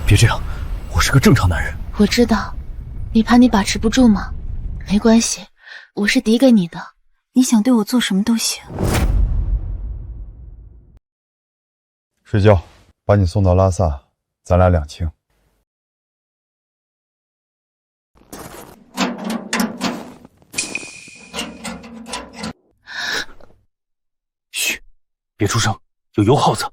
别这样，我是个正常男人。我知道，你怕你把持不住吗？没关系，我是抵给你的，你想对我做什么都行。睡觉，把你送到拉萨，咱俩两清。嘘，别出声，有油耗子。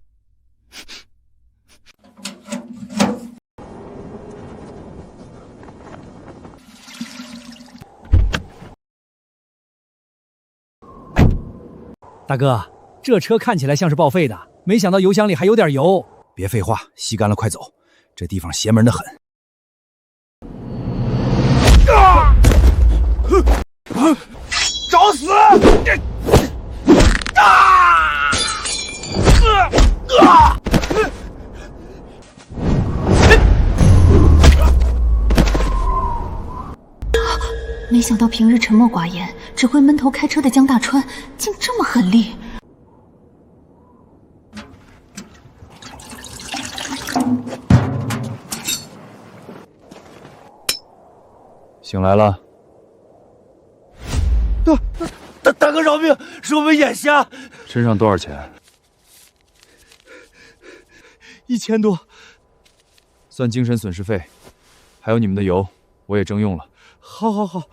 大哥，这车看起来像是报废的，没想到油箱里还有点油。别废话，吸干了快走，这地方邪门的很。找死！没想到平日沉默寡言、只会闷头开车的江大川，竟这么狠厉。醒来了。大哥饶命，是我们眼瞎。身上多少钱？1000多，算精神损失费，还有你们的油，我也征用了。好。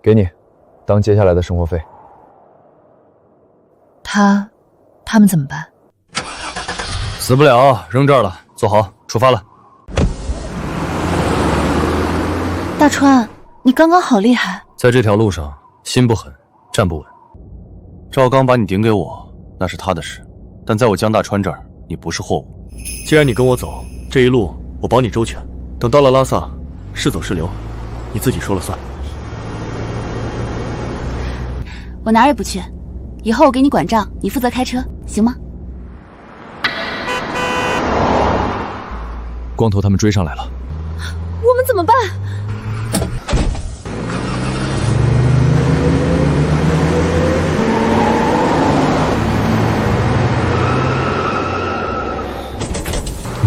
给你，当接下来的生活费。他们怎么办？死不了，扔这儿了。坐好，出发了。大川，你刚刚好厉害。在这条路上，心不狠，站不稳。赵刚把你顶给我，那是他的事，但在我江大川这儿，你不是货物。既然你跟我走，这一路我保你周全。等到了拉萨，是走是留，你自己说了算。我哪儿也不去，以后我给你管账，你负责开车，行吗？光头他们追上来了，我们怎么办？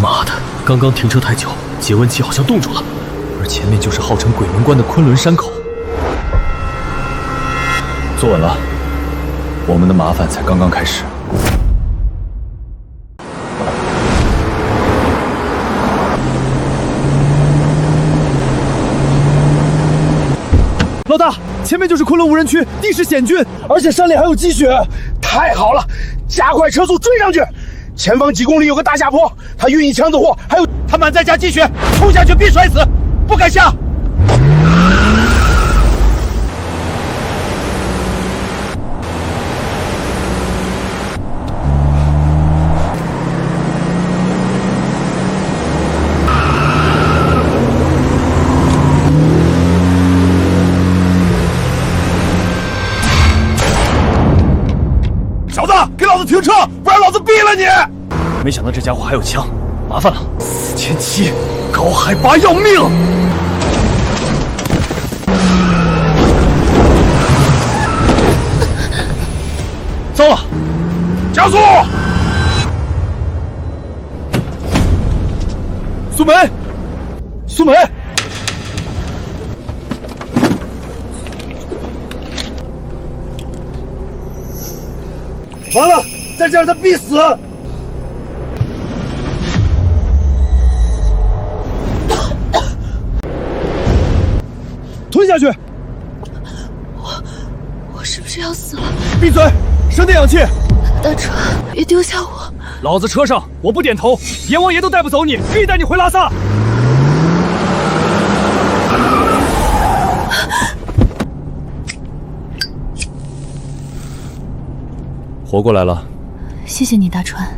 妈的，刚刚停车太久，节温器好像冻住了，而前面就是号称鬼门关的昆仑山口。坐稳了，我们的麻烦才刚刚开始。老大，前面就是昆仑无人区，地势险峻，而且山里还有积雪。太好了，加快车速追上去！前方几公里有个大下坡，他运一箱子货，还有他满载加积雪，冲下去必摔死，不敢下。小子，给老子停车，不然老子毙了你！没想到这家伙还有枪，麻烦了。4700，高海拔要命！糟了，加速！苏梅，苏梅！完了，再这样他必死！吞下去！我是不是要死了？闭嘴，省点氧气！大川，别丢下我！老子车上，我不点头，阎王爷都带不走你，可以带你回拉萨。活过来了，谢谢你，大川。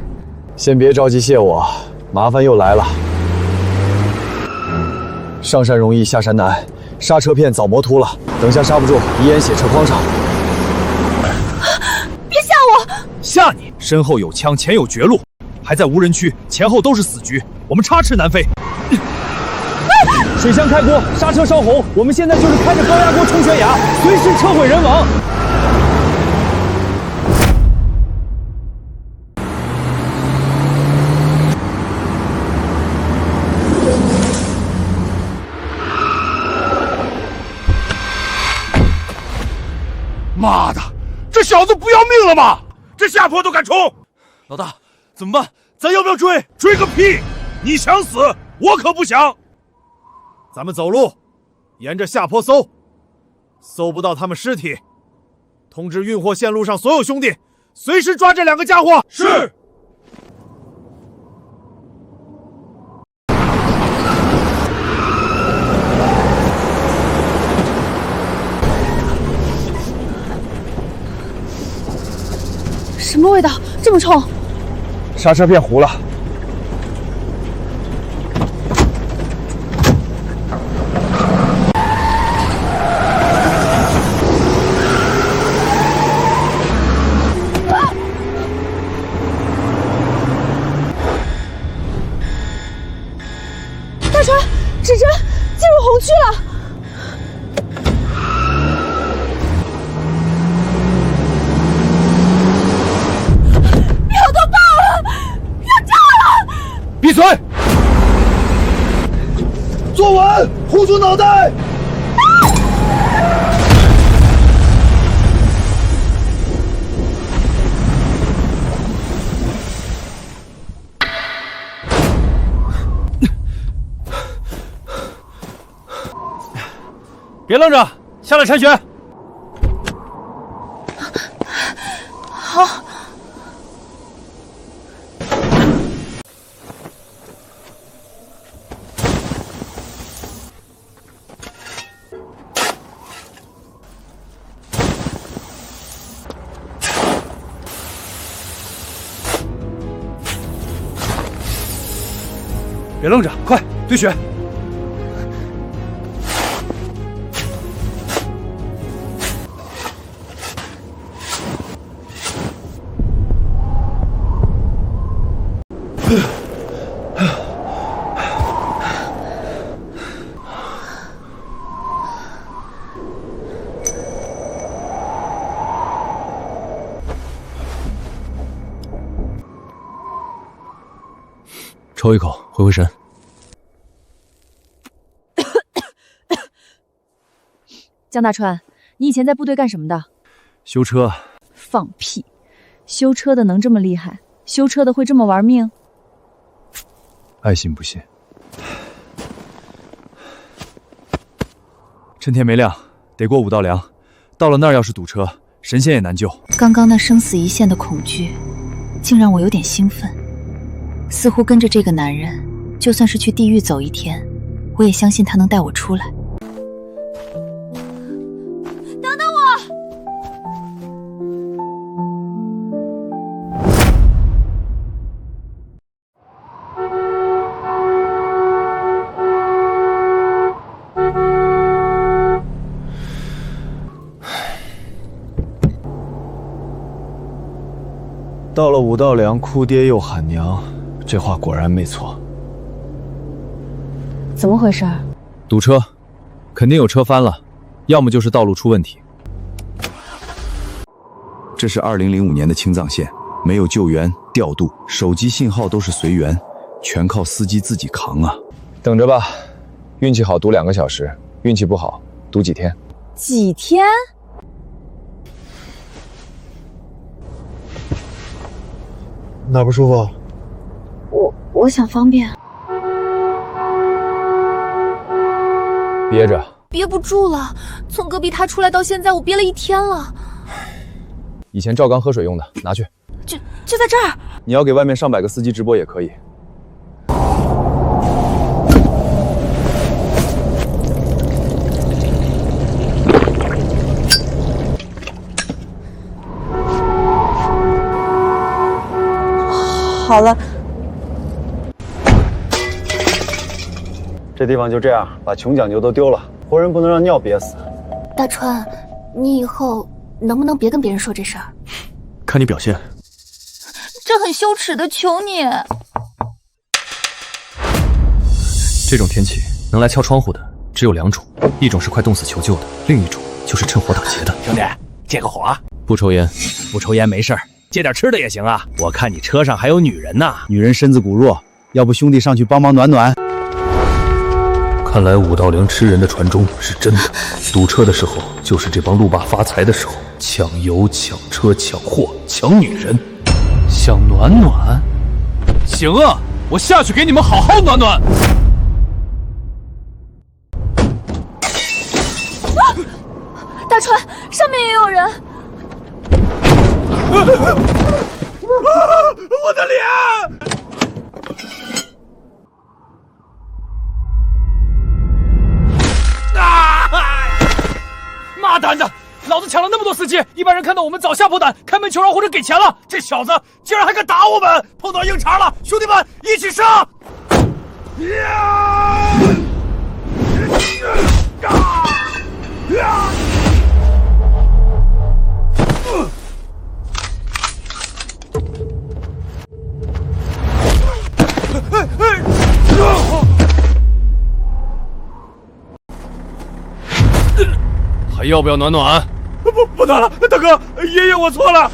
先别着急谢我，麻烦又来了。上山容易下山难，刹车片早磨秃了，等下刹不住，遗烟写车筐上。别吓我！吓你！身后有枪，前有绝路，还在无人区，前后都是死局，我们插翅难飞。水箱开锅，刹车烧红，我们现在就是开着高压锅冲悬崖，随时车毁人亡。妈的，这小子不要命了吗？这下坡都敢冲！老大，怎么办？咱要不要追？追个屁！你想死，我可不想。咱们走路，沿着下坡搜，搜不到他们尸体，通知运货线路上所有兄弟，随时抓这2个家伙。是。什么味道？这么冲！刹车片糊了。大船，指针进入红区了。闭嘴！坐稳，护住脑袋！别愣着，下来铲雪。好。别愣着，快堆雪！抽一口，回神。江大川，你以前在部队干什么的？修车。放屁！修车的能这么厉害？修车的会这么玩命？爱信不信。趁天没亮，得过5道梁。到了那儿要是堵车，神仙也难救。刚刚那生死一线的恐惧，竟让我有点兴奋。似乎跟着这个男人，就算是去地狱走一天，我也相信他能带我出来。等等我！到了5道梁，哭爹又喊娘。这话果然没错。怎么回事？堵车，肯定有车翻了，要么就是道路出问题。这是2005年的青藏线，没有救援、调度，手机信号都是随缘，全靠司机自己扛啊。等着吧，运气好堵2个小时，运气不好堵几天。几天？哪不舒服？我想方便。憋着。憋不住了，从戈壁滩出来到现在，我憋了1天了。以前赵刚喝水用的，拿去。就在这儿。你要给外面上百个司机直播也可以。好了。这地方就这样，把穷讲究都丢了，活人不能让尿憋死。大川，你以后能不能别跟别人说这事儿？看你表现。这很羞耻的，求你。这种天气能来敲窗户的只有2种，一种是快冻死求救的，另一种就是趁火打劫的。兄弟，借个火。不抽烟，不抽烟没事儿，借点吃的也行啊。我看你车上还有女人呢。女人身子骨弱，要不兄弟上去帮忙暖暖？看来武道陵吃人的传中是真的。堵车的时候就是这帮路霸发财的时候，抢油、抢车、抢货、抢女人。想暖暖？行啊，我下去给你们好好暖暖。大川，上面也有人！我的脸！妈蛋的！老子抢了那么多司机，一般人看到我们早吓破胆，开门求饶或者给钱了。这小子竟然还敢打我们！碰到硬茬了，兄弟们一起上！还要不要暖暖？不暖了，大哥，爷爷我错了。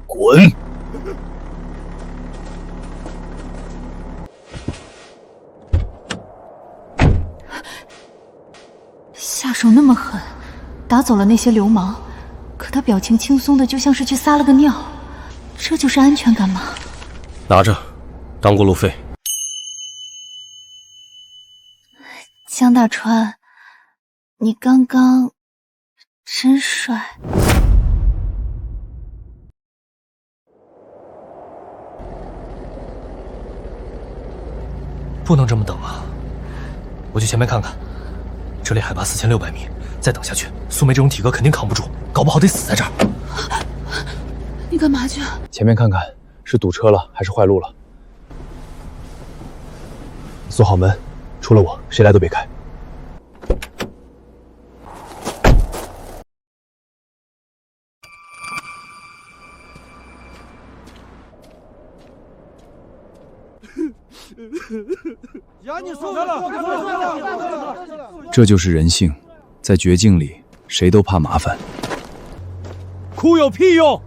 滚！下手那么狠，打走了那些流氓，可他表情轻松的就像是去撒了个尿，这就是安全感吗？拿着，当过路费。江大川，你刚刚真帅。不能这么等啊！我去前面看看，这里海拔4600米，再等下去，苏梅这种体格肯定扛不住，搞不好得死在这儿。你干嘛去？前面看看是堵车了还是坏路了。锁好门，除了我，谁来都别开。这就是人性，在绝境里，谁都怕麻烦。哭有屁用！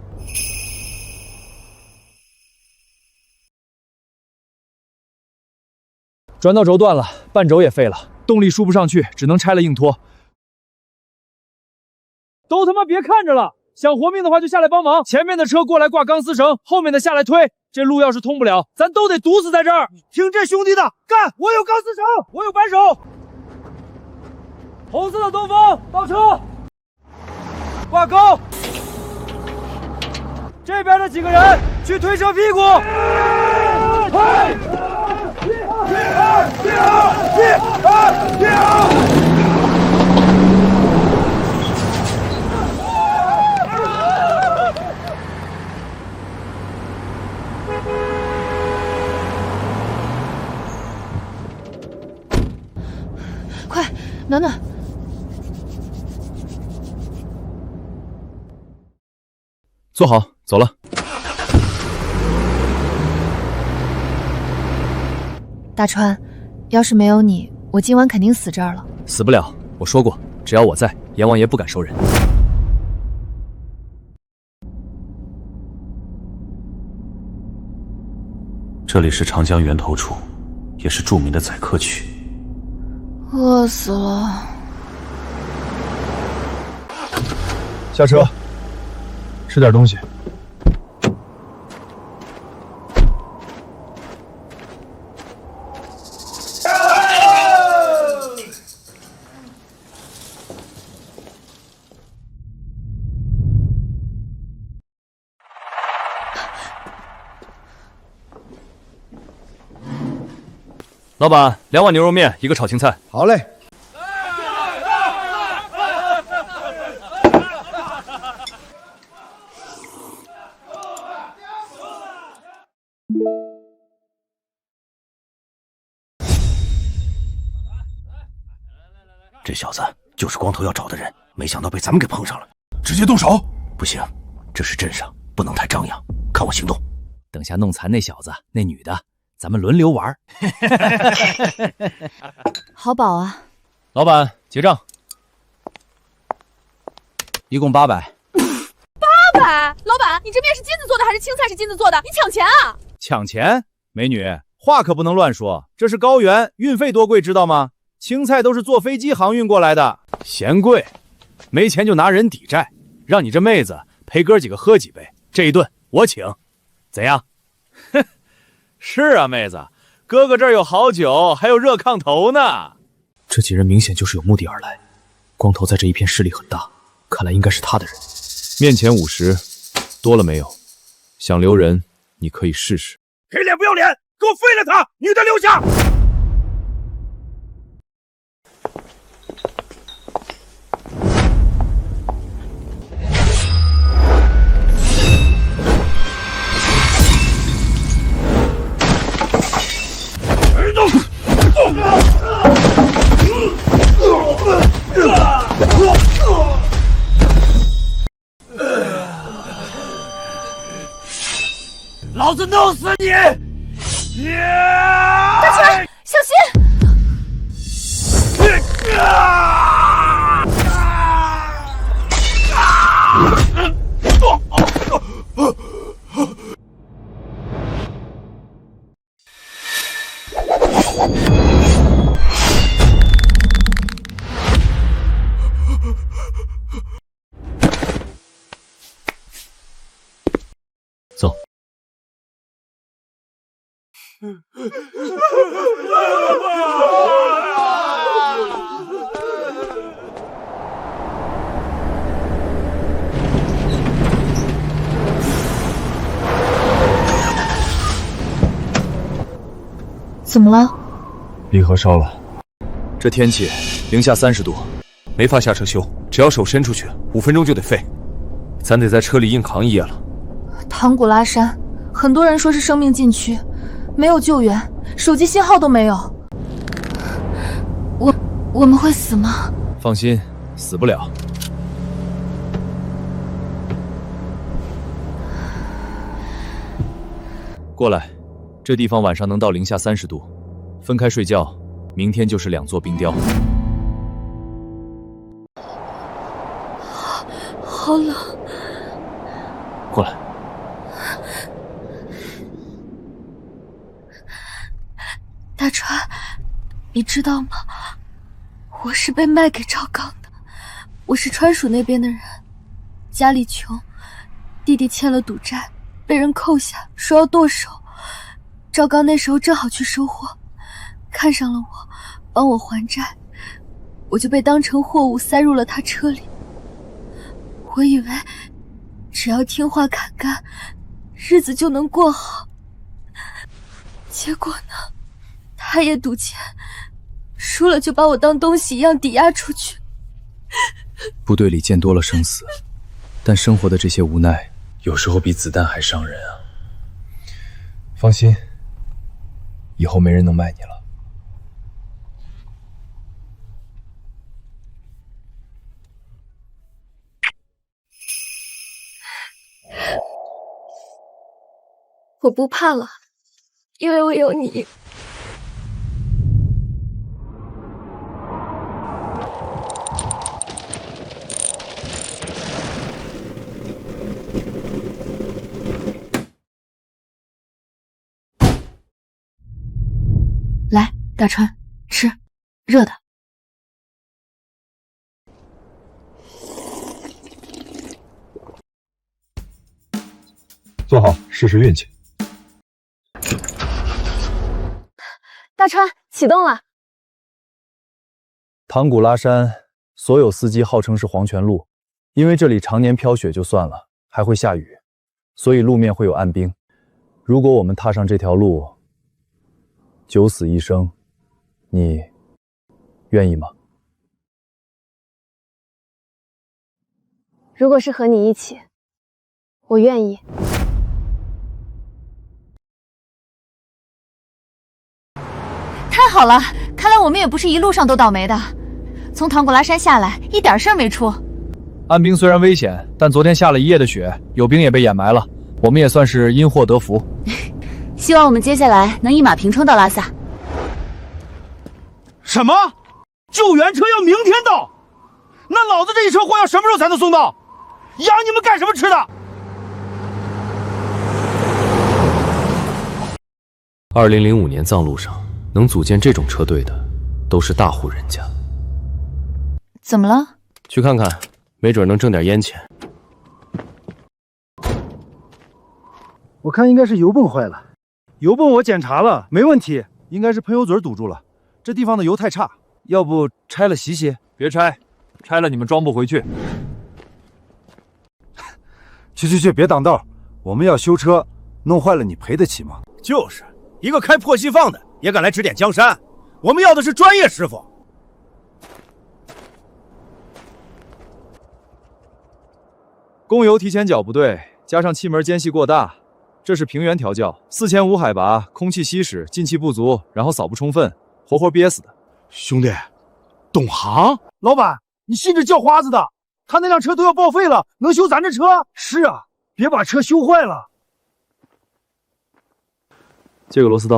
转道轴断了，半轴也废了，动力输不上去，只能拆了硬拖。都他妈别看着了，想活命的话就下来帮忙。前面的车过来挂钢丝绳，后面的下来推。这路要是通不了，咱都得堵死在这儿。听这兄弟的，干！我有钢丝绳，我有扳手。红色的东风倒车，挂钩。这边的几个人去推车屁股。快，暖暖。坐好，走了。大川，要是没有你，我今晚肯定死这儿了。死不了，我说过，只要我在，阎王爷不敢收人。这里是长江源头处，也是著名的宰客区。饿死了。下车，吃点东西。老板，2碗牛肉面，1个炒青菜。好嘞。这小子就是光头要找的人，没想到被咱们给碰上了。直接动手？不行，这是镇上，不能太张扬，看我行动。等下弄残那小子、那女的，咱们轮流玩。好饱啊！老板结账，一共800。800？老板，你这面是金子做的还是青菜是金子做的？你抢钱啊！抢钱？美女，话可不能乱说，这是高原，运费多贵知道吗？青菜都是坐飞机航运过来的，嫌贵，没钱就拿人抵债，让你这妹子陪哥几个喝几杯，这一顿我请，怎样？是啊，妹子，哥哥这儿有好酒，还有热炕头呢。这几人明显就是有目的而来。光头在这一片势力很大，看来应该是他的人。面前50，多了没有？想留人，你可以试试。给脸不要脸，给我废了他！女的留下。老子弄死你！大川，小心！走。怎么了？离合烧了。这天气零下30度，没法下车修，只要手伸出去，5分钟就得废。咱得在车里硬扛一夜了。唐古拉山，很多人说是生命禁区，没有救援，手机信号都没有。我们会死吗？放心，死不了。过来，这地方晚上能到零下30度，分开睡觉，明天就是2座冰雕。好冷。过来。大川，你知道吗？我是被卖给赵刚的，我是川蜀那边的人，家里穷，弟弟欠了赌债，被人扣下，说要剁手。赵刚那时候正好去收货，看上了我，帮我还债，我就被当成货物塞入了他车里。我以为只要听话砍干，日子就能过好。结果呢，他也赌钱，输了就把我当东西一样抵押出去。部队里见多了生死，但生活的这些无奈，有时候比子弹还伤人啊。放心，以后没人能卖你了。我不怕了，因为我有你。来，大川，吃，热的。坐好，试试运气。大川，启动了。唐古拉山所有司机号称是黄泉路，因为这里常年飘雪就算了，还会下雨，所以路面会有暗冰。如果我们踏上这条路，9死1生，你愿意吗？如果是和你一起，我愿意。太好了，看来我们也不是一路上都倒霉的，从唐古拉山下来一点事儿没出。按兵虽然危险，但昨天下了一夜的雪，有兵也被掩埋了，我们也算是因祸得福。希望我们接下来能一马平川到拉萨。什么？救援车要明天到？那老子这一车货要什么时候才能送到？养你们干什么吃的？2005年藏路上能组建这种车队的，都是大户人家。怎么了？去看看，没准能挣点烟钱。我看应该是油泵坏了。油泵我检查了，没问题，应该是喷油嘴堵住了。这地方的油太差，要不拆了洗洗？别拆，拆了你们装不回去。去，别挡道！我们要修车，弄坏了你赔得起吗？就是一个开破稀放的也敢来指点江山，我们要的是专业师傅。供油提前脚不对，加上气门间隙过大，这是平原调教，4500海拔，空气稀释，进气不足，然后扫不充分，活活憋死的。兄弟，懂行？老板，你信这叫花子的？他那辆车都要报废了，能修咱这车？是啊，别把车修坏了。借个螺丝刀。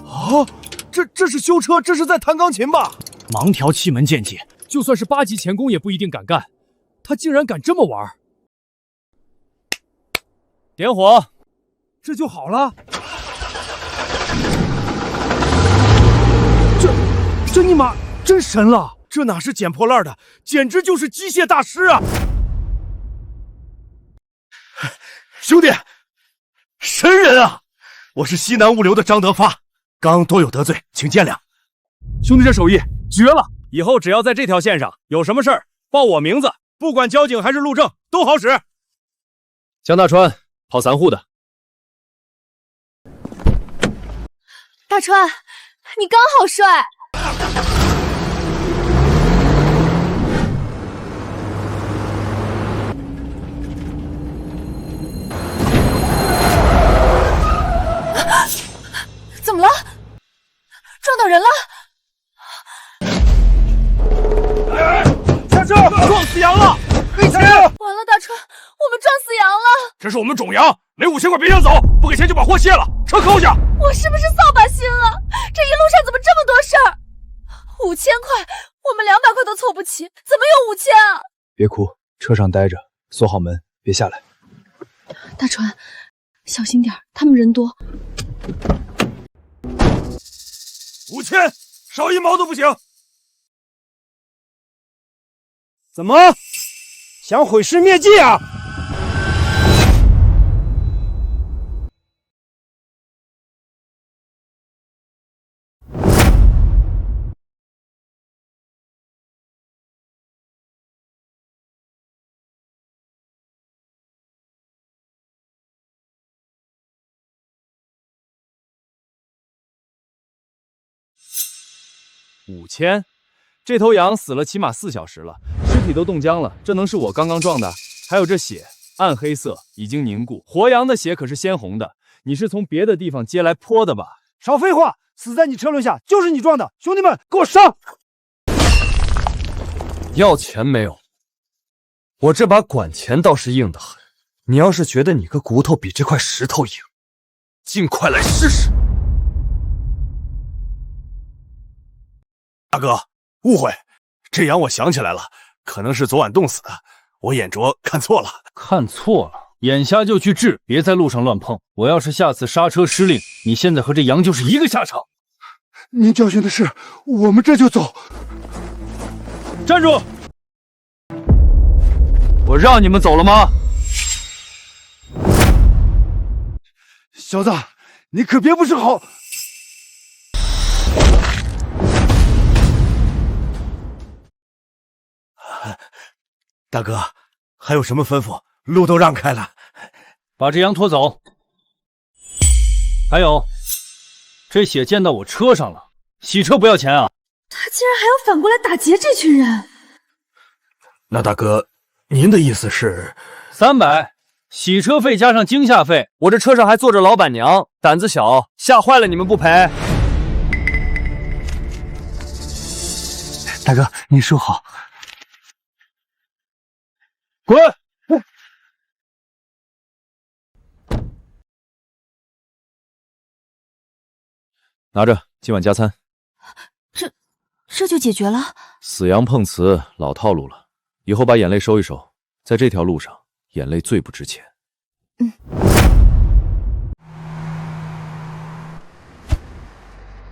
啊，这是修车，这是在弹钢琴吧？盲调气门见解，就算是8级钳工也不一定敢干，他竟然敢这么玩。点火，这就好了。这尼玛真神了！这哪是捡破烂的，简直就是机械大师啊！兄弟，神人啊！我是西南物流的张德发，刚多有得罪，请见谅。兄弟这手艺绝了，以后只要在这条线上有什么事儿，报我名字，不管交警还是路政都好使。江大川，跑散户的。大川，你刚好帅。怎么了？撞到人了？下车！撞死羊了！给钱！完了，大川，我们撞死羊了！这是我们种羊，没5000块别想走，不给钱就把货卸了，车扣下！我是不是扫把星了？这一路上怎么这么多事儿？5000块，我们200块都凑不齐，怎么有5000啊？别哭，车上待着，锁好门，别下来。大川，小心点，他们人多。 5000，少1毛都不行！怎么想毁尸灭迹啊？5000，这头羊死了起码4小时了，尸体都冻僵了，这能是我刚刚撞的？还有这血，暗黑色，已经凝固。活羊的血可是鲜红的，你是从别的地方接来泼的吧？少废话，死在你车轮下就是你撞的，兄弟们，给我上！要钱没有？我这把管钳倒是硬得很。你要是觉得你个骨头比这块石头硬，尽快来试试。 大哥，误会，这羊我想起来了，可能是昨晚冻死的，我眼拙看错了。看错了，眼瞎就去治，别在路上乱碰。我要是下次刹车失令，你现在和这羊就是一个下场。您教训的是，我们这就走。站住！我让你们走了吗？小子，你可别不是好。 大哥，还有什么吩咐？路都让开了，把这羊拖走。还有，这血溅到我车上了，洗车不要钱啊！他竟然还要反过来打劫这群人！那大哥，您的意思是300，洗车费加上惊吓费，我这车上还坐着老板娘，胆子小，吓坏了你们不赔？大哥，你收好。滚！拿着，今晚加餐。这就解决了？死羊碰瓷，老套路了。以后把眼泪收一收，在这条路上，眼泪最不值钱。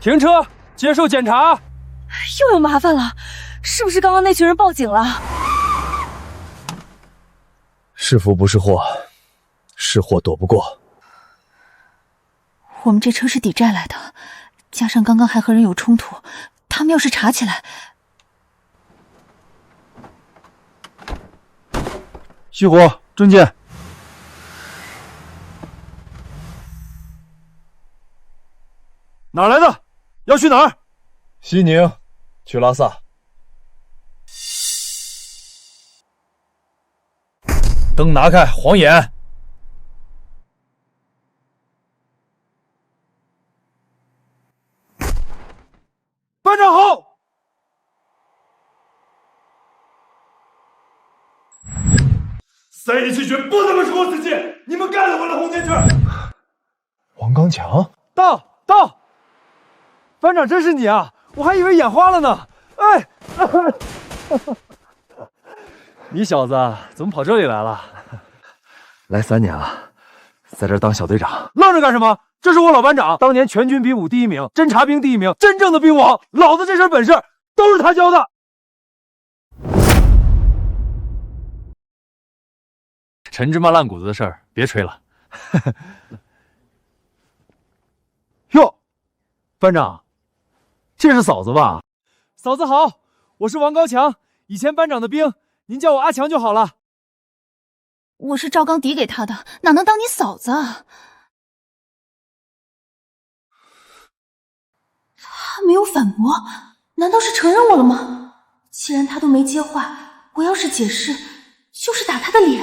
停车，接受检查。又有麻烦了，是不是刚刚那群人报警了？是福不是祸，是祸躲不过。我们这车是抵债来的，加上刚刚还和人有冲突，他们要是查起来……熄火，证件。哪来的？要去哪儿？西宁，去拉萨。灯拿开，晃眼。班长好。3年7卷不他妈是我自己，你们干了我的红点圈。王刚强，到。班长，真是你啊！我还以为眼花了呢。哎，你小子怎么跑这里来了？来3年了，在这儿当小队长。愣着干什么？这是我老班长，当年全军比武第1名，侦察兵第1名，真正的兵王。老子这身本事都是他教的。陈芝麻烂谷子的事儿，别吹了。哟，班长，这是嫂子吧？嫂子好，我是王高强，以前班长的兵，您叫我阿强就好了。我是赵刚抵给他的，哪能当你嫂子啊？他没有反驳，难道是承认我了吗？既然他都没接话，我要是解释，就是打他的脸。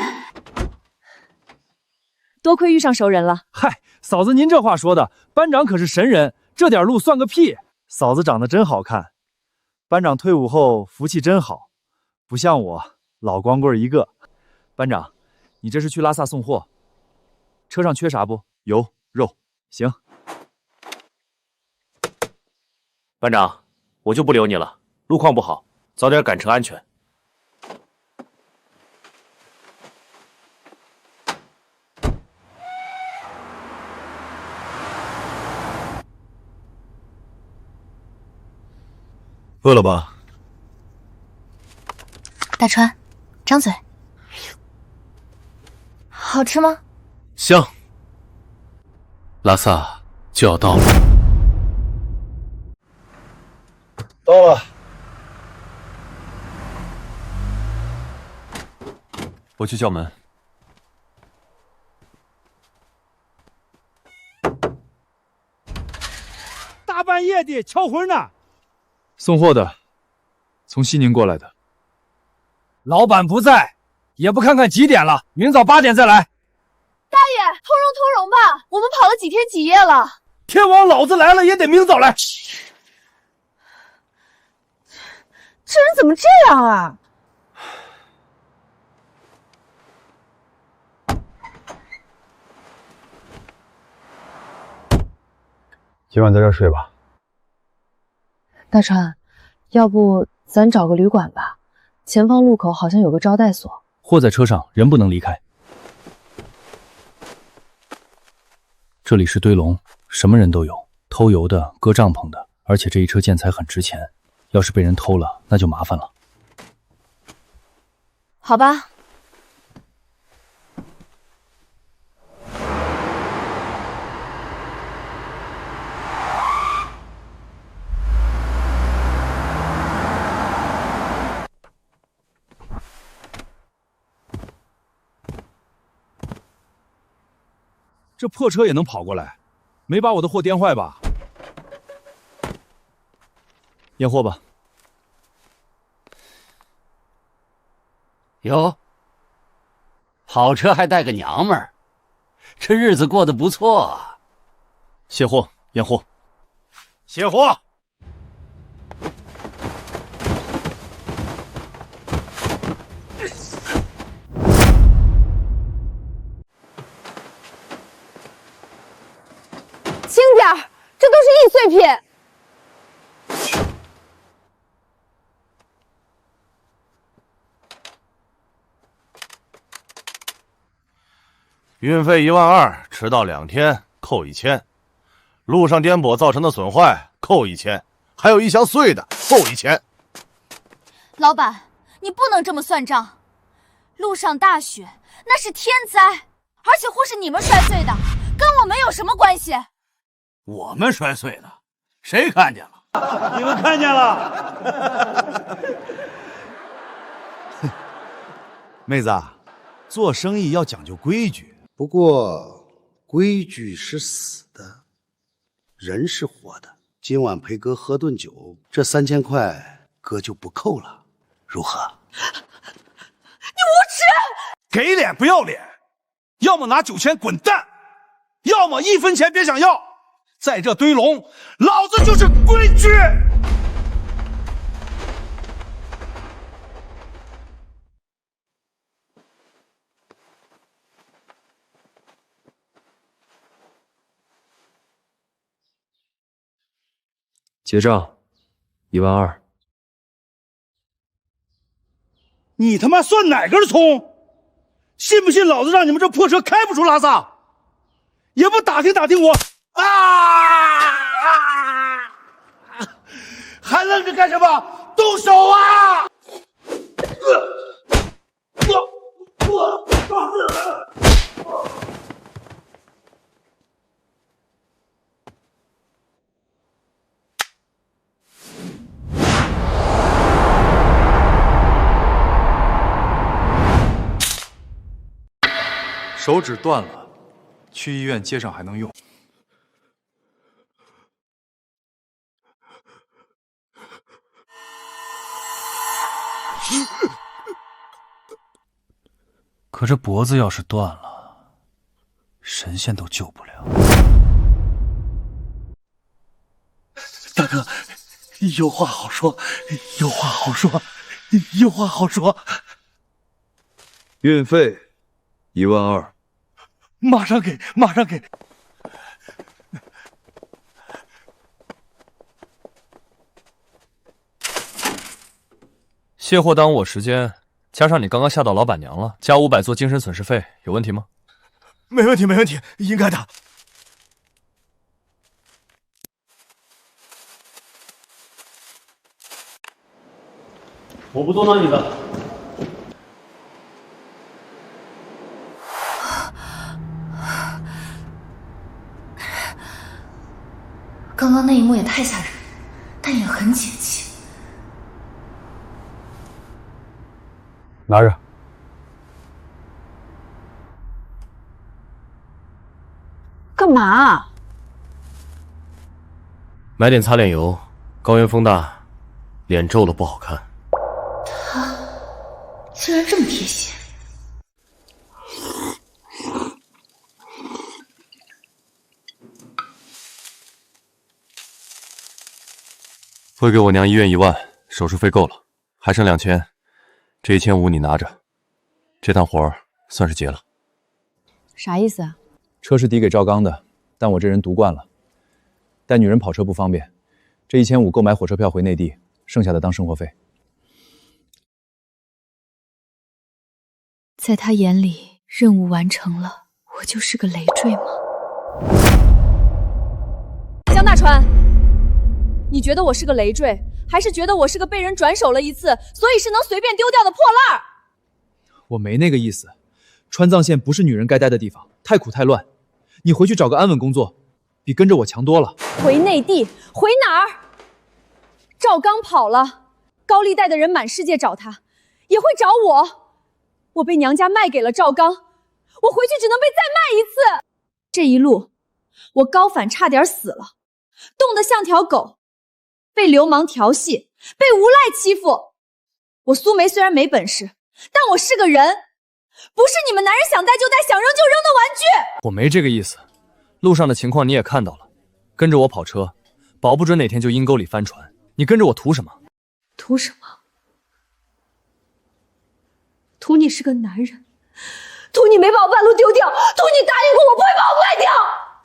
多亏遇上熟人了。嗨，嫂子您这话说的，班长可是神人，这点路算个屁。嫂子长得真好看，班长退伍后福气真好，不像我老光棍一个。班长，你这是去拉萨送货，车上缺啥不？油、肉，行。班长，我就不留你了，路况不好，早点赶车安全。饿了吧？大川，张嘴。好吃吗？香。拉萨就要到了。到了。我去叫门。大半夜的敲魂呢。送货的，从西宁过来的。老板不在，也不看看几点了，明早8点再来。大爷，通融吧，我们跑了几天几夜了。天王老子来了也得明早来。这人怎么这样啊？今晚在这儿睡吧。大川，要不咱找个旅馆吧？前方路口好像有个招待所。货在车上，人不能离开。这里是堆龙，什么人都有，偷油的、搁帐篷的，而且这一车建材很值钱，要是被人偷了，那就麻烦了。好吧。这破车也能跑过来，没把我的货颠坏吧？验货吧。有。好车还带个娘们儿，这日子过得不错啊。卸货，验货。卸货。轻点儿，这都是易碎品。运费12000，迟到2天扣1000，路上颠簸造成的损坏扣1000，还有一箱碎的扣1000。老板，你不能这么算账。路上大雪，那是天灾，而且货是你们摔碎的，跟我们有什么关系？我们摔碎的，谁看见了？你们看见了？妹子啊，做生意要讲究规矩。不过，规矩是死的，人是活的。今晚陪哥喝顿酒，这3000块哥就不扣了，如何？你无耻！给脸不要脸，要么拿9000滚蛋，要么1分钱别想要。在这堆龙，老子就是规矩。结账，12000。你他妈算哪根葱？信不信老子让你们这破车开不出拉萨？也不打听打听我啊！还愣着干什么？动手啊！手指断了，去医院接上还能用。可这脖子要是断了，神仙都救不了。大哥，有话好说，有话好说，有话好说。运费12000，马上给，马上给。卸货耽误我时间，加上你刚刚吓到老板娘了，加500做精神损失费，有问题吗？没问题，没问题，应该的。我不多拿你的。刚刚那一幕也太吓人，但也很解气。拿着。干嘛？买点擦脸油，高原风大，脸皱了不好看。他竟然这么贴心。汇给我娘医院1万，手术费够了，还剩2000，这1500你拿着，这趟活算是结了。啥意思啊？车是抵给赵刚的，但我这人独惯了，带女人跑车不方便，这1500购买火车票回内地，剩下的当生活费。在他眼里，任务完成了，我就是个累赘吗？江大川，你觉得我是个累赘，还是觉得我是个被人转手了一次，所以是能随便丢掉的破烂儿？我没那个意思，川藏线不是女人该待的地方，太苦太乱。你回去找个安稳工作，比跟着我强多了。回内地？回哪儿？赵刚跑了，高利贷的人满世界找他，也会找我。我被娘家卖给了赵刚，我回去只能被再卖一次。这一路，我高反差点死了，冻得像条狗，被流氓调戏，被无赖欺负。我苏梅虽然没本事，但我是个人，不是你们男人想带就带，想扔就扔的玩具。我没这个意思，路上的情况你也看到了，跟着我跑车，保不准哪天就阴沟里翻船。你跟着我图什么？图什么？图你是个男人，图你没把我半路丢掉，图你答应过我不会把我卖掉。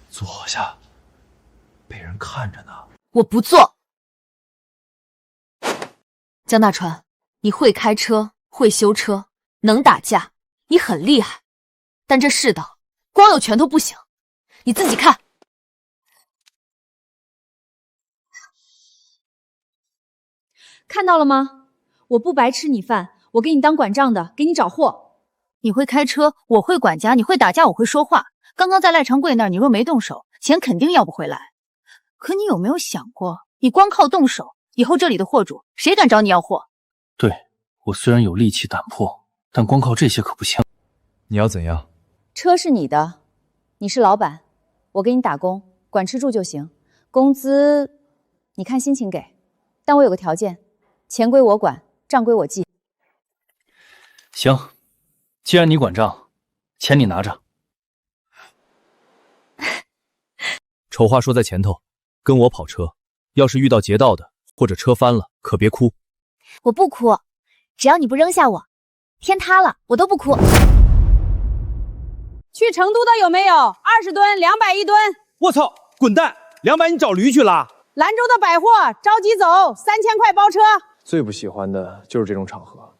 坐下，被人看着呢。我不坐。江大川，你会开车，会修车，能打架，你很厉害，但这世道光有拳头不行，你自己看。看到了吗？我不白吃你饭，我给你当管账的，给你找货。你会开车，我会管家，你会打架，我会说话。刚刚在赖长贵那儿，你若没动手，钱肯定要不回来。可你有没有想过，你光靠动手，以后这里的货主谁敢找你要货？对，我虽然有力气胆魄，但光靠这些可不行。你要怎样？车是你的，你是老板，我给你打工，管吃住就行。工资你看心情给，但我有个条件，钱归我管，账归我记。行，既然你管账，钱你拿着。丑话说在前头，跟我跑车，要是遇到劫道的或者车翻了，可别哭。我不哭，只要你不扔下我，天塌了我都不哭。去成都的有没有？20吨、200一吨。我操，滚蛋！200你找驴去了？兰州的百货着急走，3000块包车。最不喜欢的就是这种场合。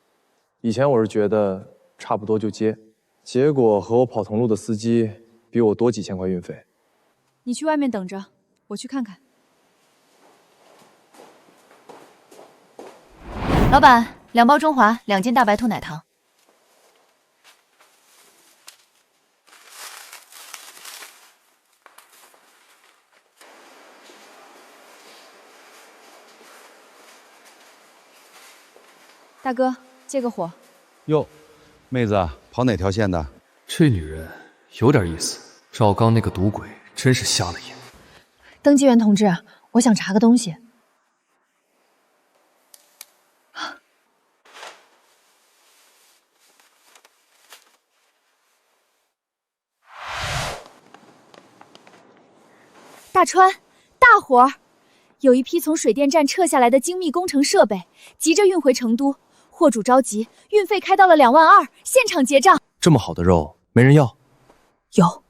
以前我是觉得差不多就接，结果和我跑同路的司机比我多几千块运费。你去外面等着，我去看看。老板，2包中华，2件大白兔奶糖。大哥，借个火。哟，妹子，跑哪条线的？这女人有点意思，赵刚那个赌鬼真是瞎了眼。登记员同志，我想查个东西。大川，大活儿！有一批从水电站撤下来的精密工程设备，急着运回成都。货主着急，运费开到了2万2，现场结账。这么好的肉，没人要？有，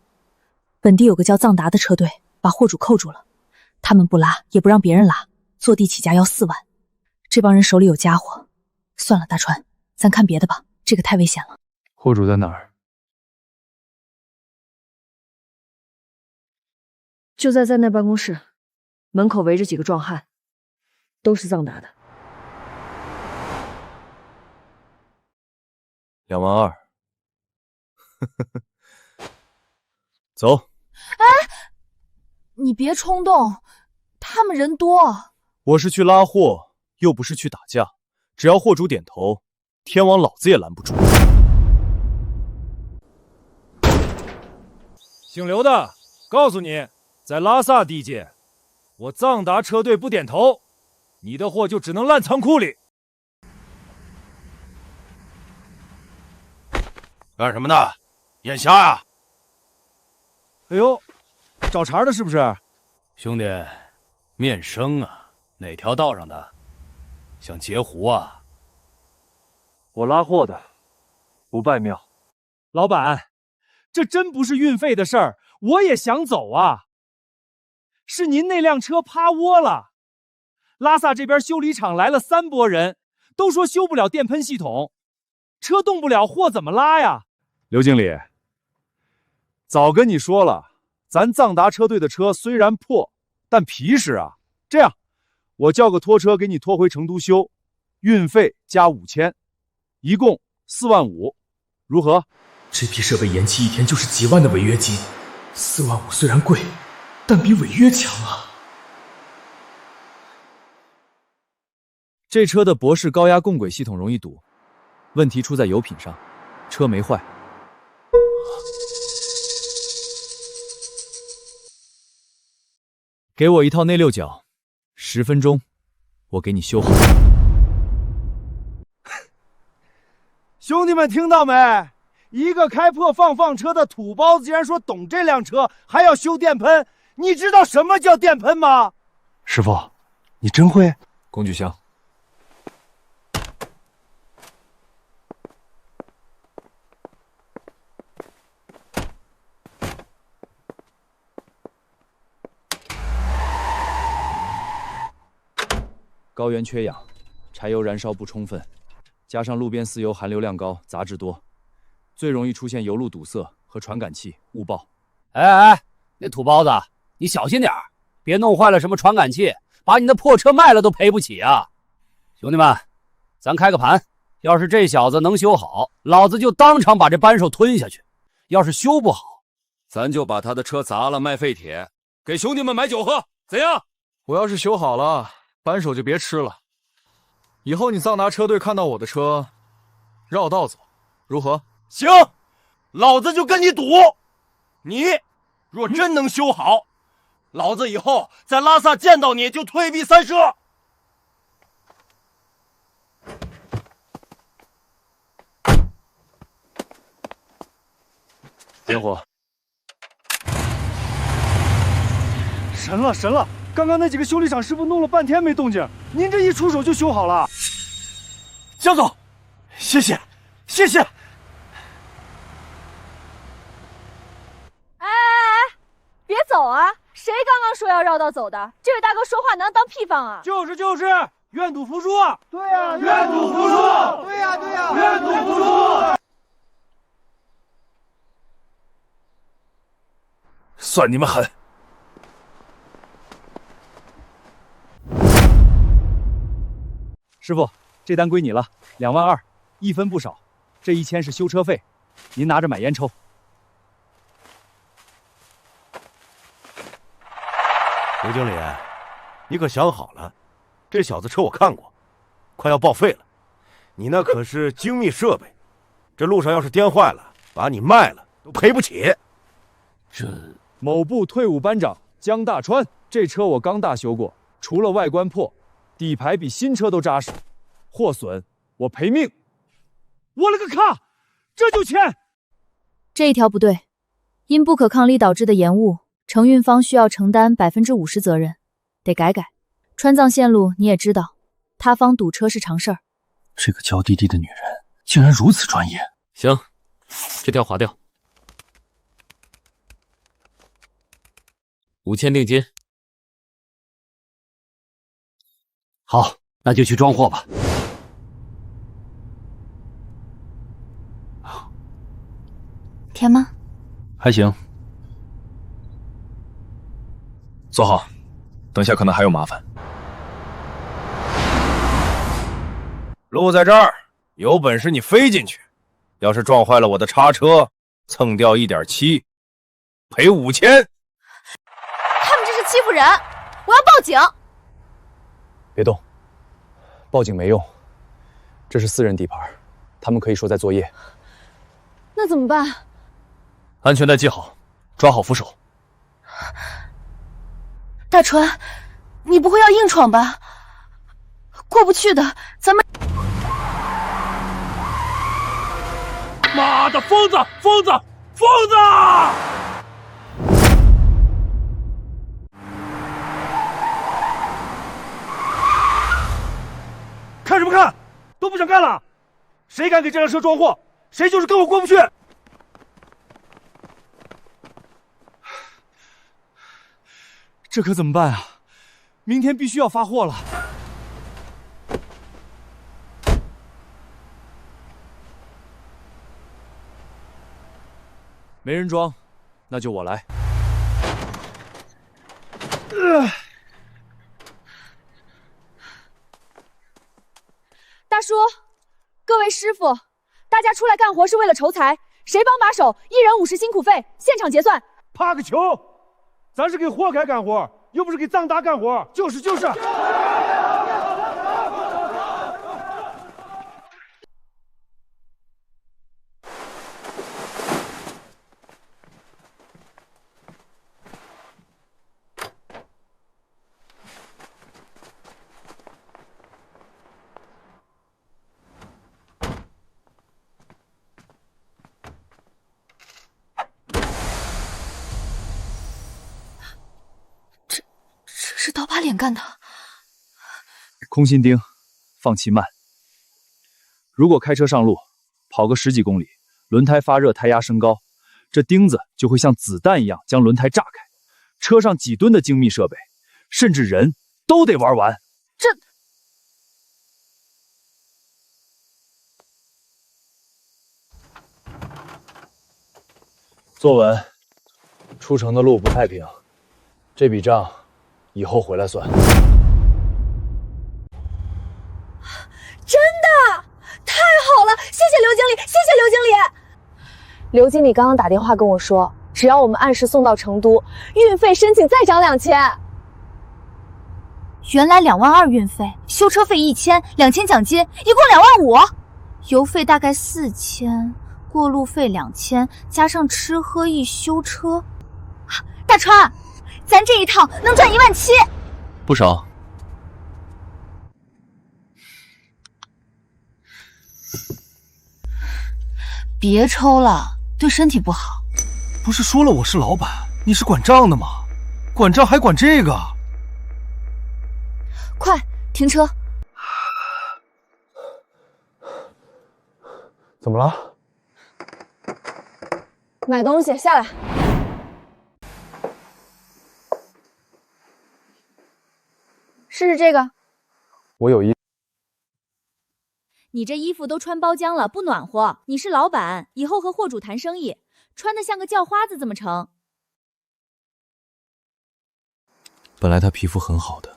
本地有个叫藏达的车队，把货主扣住了，他们不拉，也不让别人拉，坐地起价要4万。这帮人手里有家伙，算了，大川，咱看别的吧，这个太危险了。货主在哪儿？就在那办公室，门口围着几个壮汉，都是藏达的。2万2。走。哎，你别冲动，他们人多。我是去拉货，又不是去打架，只要货主点头，天王老子也拦不住。姓刘的，告诉你，在拉萨地界，我藏达车队不点头，你的货就只能烂仓库里。干什么呢？眼瞎呀！哎呦，找茬的是不是？兄弟，面生啊，哪条道上的？想截胡啊？我拉货的，不拜庙。老板，这真不是运费的事儿，我也想走啊。是您那辆车趴窝了，拉萨这边修理厂来了3拨人，都说修不了电喷系统，车动不了，货怎么拉呀？刘经理，早跟你说了，咱藏达车队的车虽然破，但皮实啊。这样，我叫个拖车给你拖回成都修，运费加5000，一共4万5，如何？这批设备延期1天就是几万的违约金，4万5虽然贵，但比违约强啊。这车的博士高压共轨系统容易堵，问题出在油品上，车没坏。给我一套内6角，10分钟，我给你修好。兄弟们听到没？一个开破放车的土包子，竟然说懂这辆车，还要修电喷。你知道什么叫电喷吗？师傅，你真会？工具箱。高原缺氧，柴油燃烧不充分，加上路边私油含硫量高，杂质多，最容易出现油路堵塞和传感器误报。哎，那土包子，你小心点儿，别弄坏了什么传感器，把你的破车卖了都赔不起啊！兄弟们，咱开个盘，要是这小子能修好，老子就当场把这扳手吞下去；要是修不好，咱就把他的车砸了卖废铁，给兄弟们买酒喝，怎样？我要是修好了，扳手就别吃了。以后你藏达车队看到我的车，绕道走，如何？行，老子就跟你赌，你若真能修好，老子以后在拉萨见到你就退避三舍。点火！神了神了！刚刚那几个修理厂师傅弄了半天没动静，您这一出手就修好了。江总，谢谢，谢谢。哎，别走啊！谁刚刚说要绕道走的？这位大哥说话能当屁放啊？就是，愿赌服输。对呀，愿赌服输。对呀，愿赌服输。算你们狠！师傅，这单归你了，2万2，一分不少。这1000是修车费，您拿着买烟抽。刘经理，你可想好了？这小子车我看过，快要报废了。你那可是精密设备，这路上要是颠坏了，把你卖了都赔不起。这某部退伍班长江大川，这车我刚大修过，除了外观破，底盘比新车都扎实，货损我赔命。我勒个靠，这就签！这一条不对，因不可抗力导致的延误，承运方需要承担50%责任，得改。川藏线路你也知道，他方堵车是常事儿。这个娇滴滴的女人竟然如此专业。行，这条划掉。5000定金。好，那就去装货吧。甜吗？还行。坐好，等下可能还有麻烦。路在这儿，有本事你飞进去。要是撞坏了我的叉车，蹭掉1.7，赔5000。他们这是欺负人，我要报警！别动，报警没用，这是私人地盘，他们可以说在作业。那怎么办？安全带系好，抓好扶手。大川，你不会要硬闯吧？过不去的，咱们……妈的，疯子！看什么看？都不想干了！谁敢给这辆车装货，谁就是跟我过不去！这可怎么办啊？明天必须要发货了。没人装，那就我来。大叔，各位师傅，大家出来干活是为了筹财，谁帮把手，1人50辛苦费，现场结算。怕个球！咱是给货开干活，又不是给藏达干活。就是。要把脸干的。空心钉，放气慢。如果开车上路，跑个10几公里，轮胎发热，胎压升高，这钉子就会像子弹一样将轮胎炸开。车上几吨的精密设备，甚至人都得玩完。这坐稳，出城的路不太平，这笔账以后回来算。真的，太好了！谢谢刘经理，谢谢刘经理。刘经理刚刚打电话跟我说，只要我们按时送到成都，运费申请再涨2000。原来2万2运费，修车费1000，2000奖金，一共2万5，油费大概4000，过路费2000，加上吃喝一修车，大川，咱这一趟能赚17000，不少。别抽了，对身体不好。不是说了我是老板，你是管账的吗？管账还管这个？快停车！怎么了？买东西下来。试试这个。我有你这衣服都穿包浆了，不暖和。你是老板，以后和货主谈生意，穿得像个叫花子怎么成？本来他皮肤很好的，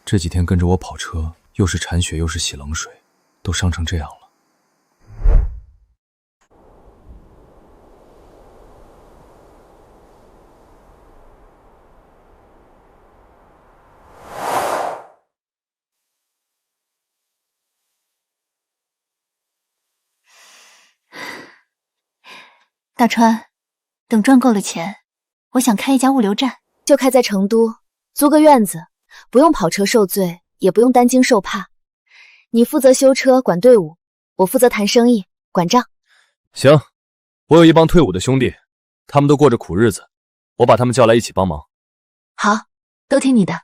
这几天跟着我跑车，又是铲雪又是洗冷水，都伤成这样了。大川，等赚够了钱，我想开一家物流站，就开在成都，租个院子，不用跑车受罪，也不用担惊受怕。你负责修车管队伍，我负责谈生意管账。行，我有一帮退伍的兄弟，他们都过着苦日子，我把他们叫来一起帮忙。好，都听你的。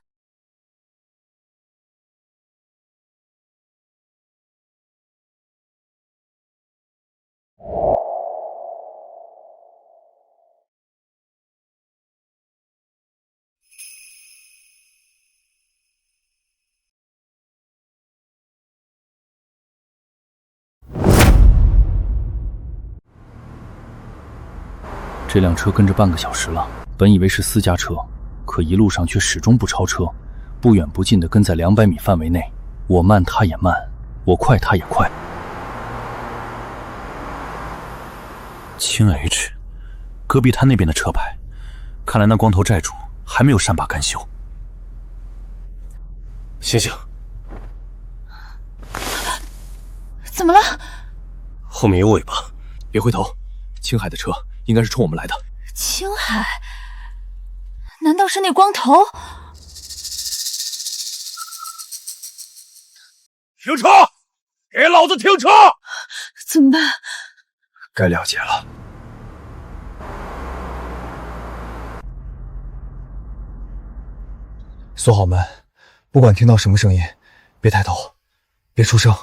这辆车跟着半个小时了，本以为是私家车，可一路上却始终不超车，不远不近的跟在200米范围内。我慢他也慢，我快他也快。青 H， 戈壁滩那边的车牌，看来那光头债主还没有善罢甘休。醒醒！怎么了？后面有尾巴，别回头。青海的车应该是冲我们来的。青海？难道是那光头？停车！给老子停车！怎么办？该了解了。锁好门，不管听到什么声音，别抬头，别出声。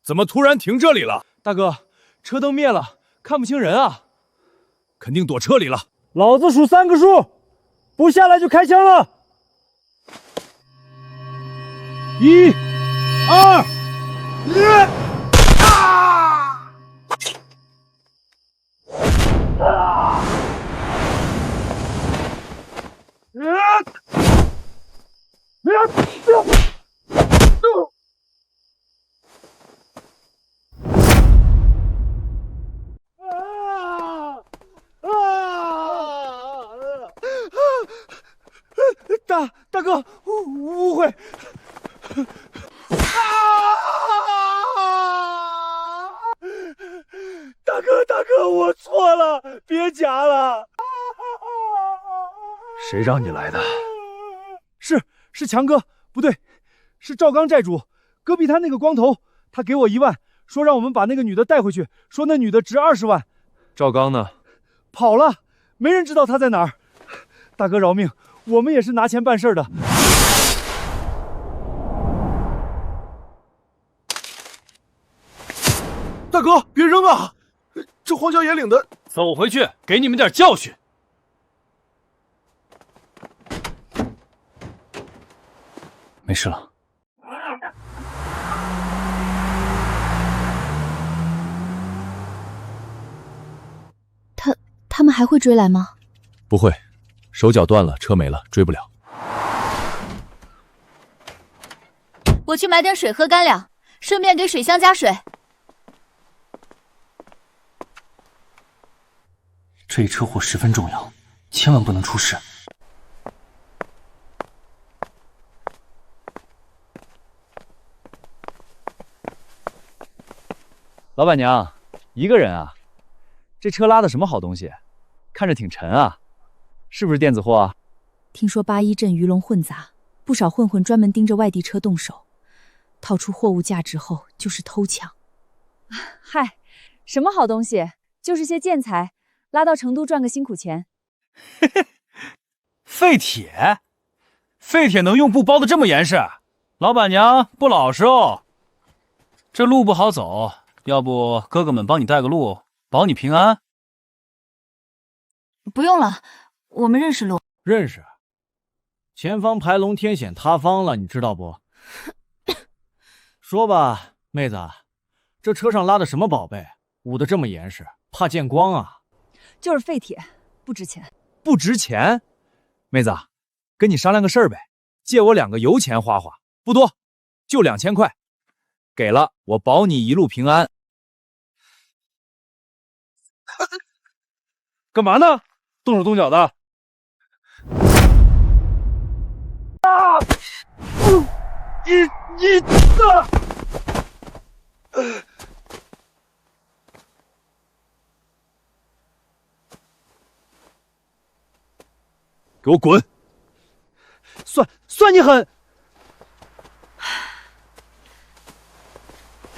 怎么突然停这里了？大哥，车灯灭了，看不清人啊！肯定躲车里了。老子数3个数，不下来就开枪了。1、2、大哥，误会。大哥，我错了，别夹了。谁让你来的？是强哥，不对，是赵刚债主，隔壁摊那个光头，他给我1万，说让我们把那个女的带回去，说那女的值20万。赵刚呢？跑了，没人知道他在哪儿。大哥饶命，我们也是拿钱办事的。大哥，别扔啊！这荒郊野岭的，走回去，给你们点教训。没事了。他们还会追来吗？不会，手脚断了，车没了，追不了。我去买点水喝干粮，顺便给水箱加水。这一车祸十分重要，千万不能出事。老板娘，一个人啊？这车拉的什么好东西？看着挺沉啊，是不是电子货啊？听说八一镇鱼龙混杂，不少混混专门盯着外地车动手，套出货物价值后就是偷抢。嗨，什么好东西？就是些建材，拉到成都赚个辛苦钱。废铁，废铁能用布包的这么严实？老板娘不老实哦。这路不好走，要不哥哥们帮你带个路，保你平安。不用了，我们认识路。认识。前方排龙天险塌方了，你知道不？说吧，妹子，这车上拉的什么宝贝？捂得这么严实，怕见光啊？就是废铁，不值钱。不值钱？妹子，跟你商量个事儿呗，借我2个油钱花花，不多，就2000块，给了我保你一路平安。干嘛呢？动手动脚的。给我滚！算你狠！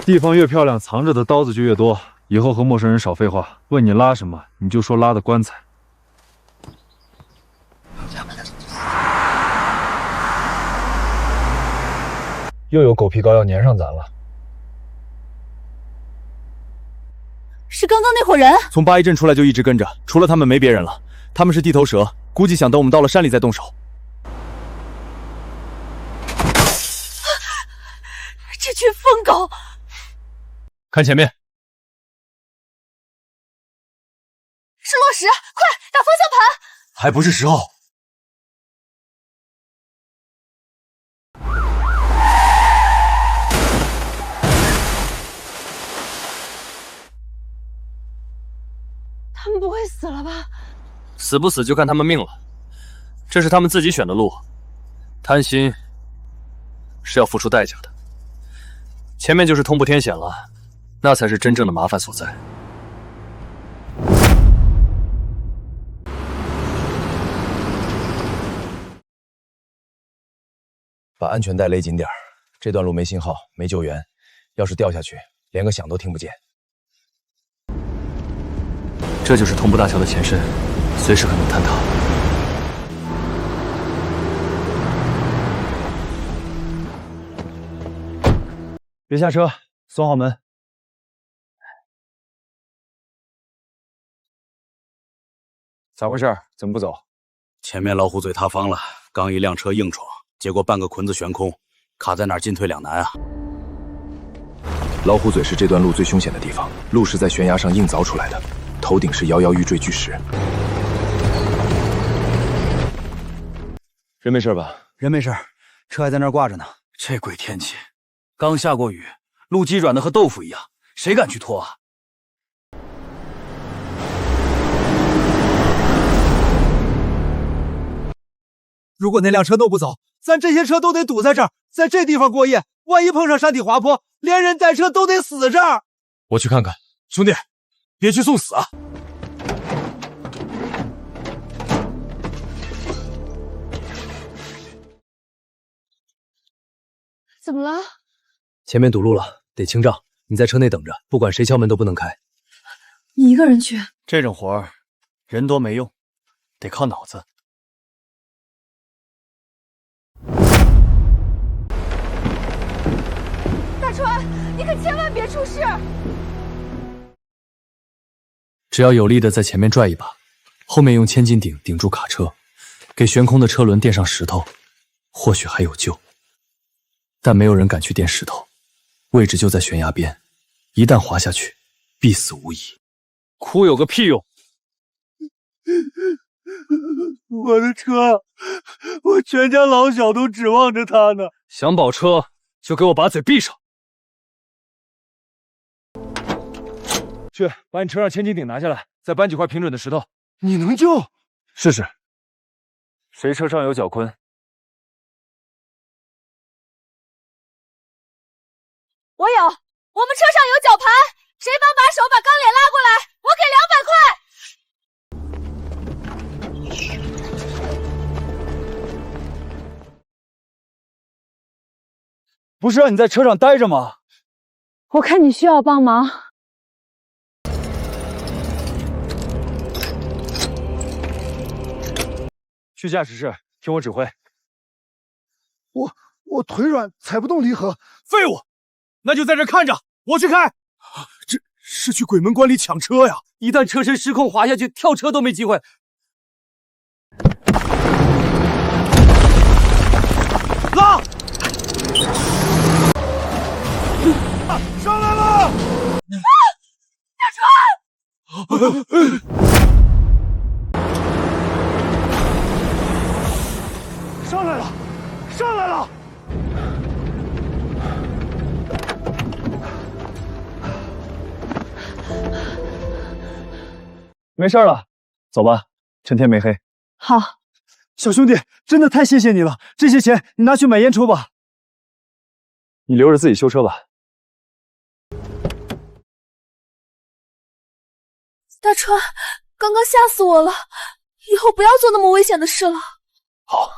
地方越漂亮，藏着的刀子就越多。以后和陌生人少废话，问你拉什么，你就说拉的棺材。又有狗皮膏药粘上咱了。是刚刚那伙人？从八一镇出来就一直跟着，除了他们没别人了。他们是地头蛇，估计想等我们到了山里再动手。这群疯狗！看前面，是落石，快打方向盘！还不是时候。他们不会死了吧？死不死就看他们命了。这是他们自己选的路，贪心是要付出代价的。前面就是通不天险了，那才是真正的麻烦所在。把安全带勒紧点儿，这段路没信号，没救援，要是掉下去，连个响都听不见。这就是同步大桥的前身，随时可能坍塌。别下车，锁好门。咋回事？怎么不走？前面老虎嘴塌方了，刚一辆车硬闯，结果半个捆子悬空，卡在那儿进退两难啊。老虎嘴是这段路最凶险的地方，路是在悬崖上硬凿出来的，头顶是摇摇欲坠巨石。人没事吧？人没事，车还在那儿挂着呢。这鬼天气，刚下过雨，路基软的和豆腐一样，谁敢去拖啊？如果那辆车弄不走，咱这些车都得堵在这儿，在这地方过夜。万一碰上山体滑坡，连人带车都得死这儿。我去看看，兄弟，别去送死啊！怎么了？前面堵路了，得清障。你在车内等着，不管谁敲门都不能开。你一个人去？这种活儿，人多没用，得靠脑子。大川，你可千万别出事！只要有力的在前面拽一把，后面用千斤顶顶住卡车，给悬空的车轮垫上石头，或许还有救。但没有人敢去垫石头，位置就在悬崖边，一旦滑下去，必死无疑。哭有个屁用！我的车，我全家老小都指望着它呢。想保车，就给我把嘴闭上！去，把你车上千斤顶拿下来，再搬几块平准的石头。你能救？试试。谁车上有脚坤？我有，我们车上有绞盘，谁帮把手把钢链拉过来，我给200块。不是让你在车上待着吗？我看你需要帮忙。去驾驶室，听我指挥。我腿软，踩不动离合。废物！那就在这看着，我去开。这是去鬼门关里抢车呀！一旦车身失控滑下去，跳车都没机会。拉！上来了！大川！上来了！上来了！没事了，走吧，趁天没黑。好，小兄弟，真的太谢谢你了，这些钱你拿去买烟抽吧。你留着自己修车吧。大川，刚刚吓死我了，以后不要做那么危险的事了。好。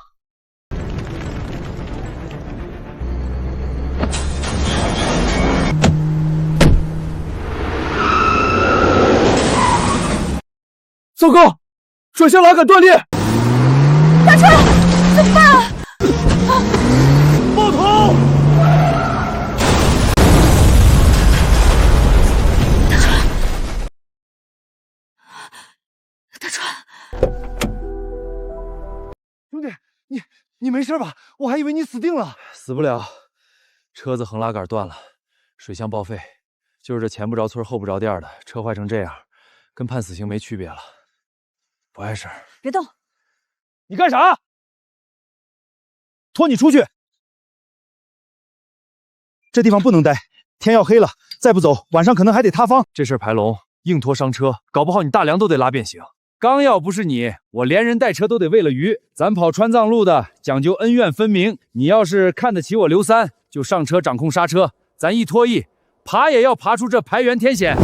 糟糕，转向拉杆断裂！大川，怎么办？爆头！大川，兄弟，你没事吧？我还以为你死定了。死不了，车子横拉杆断了，水箱报废，就是这前不着村后不着店的，车坏成这样，跟判死刑没区别了。不碍事儿。别动！你干啥？拖你出去！这地方不能待，天要黑了，再不走，晚上可能还得塌方。这事儿排龙，硬拖伤车，搞不好你大梁都得拉变形。刚要不是你，我连人带车都得为了鱼。咱跑川藏路的，讲究恩怨分明。你要是看得起我刘三，就上车掌控刹车，咱一拖一，爬也要爬出这排原天险。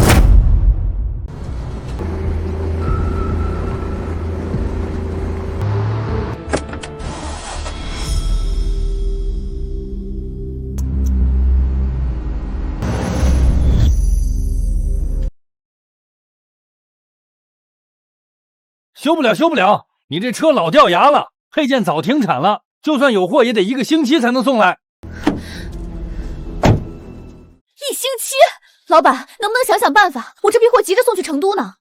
修不了，修不了！你这车老掉牙了，配件早停产了，就算有货也得1个星期才能送来。1星期？老板，能不能想想办法？我这批货急着送去成都呢。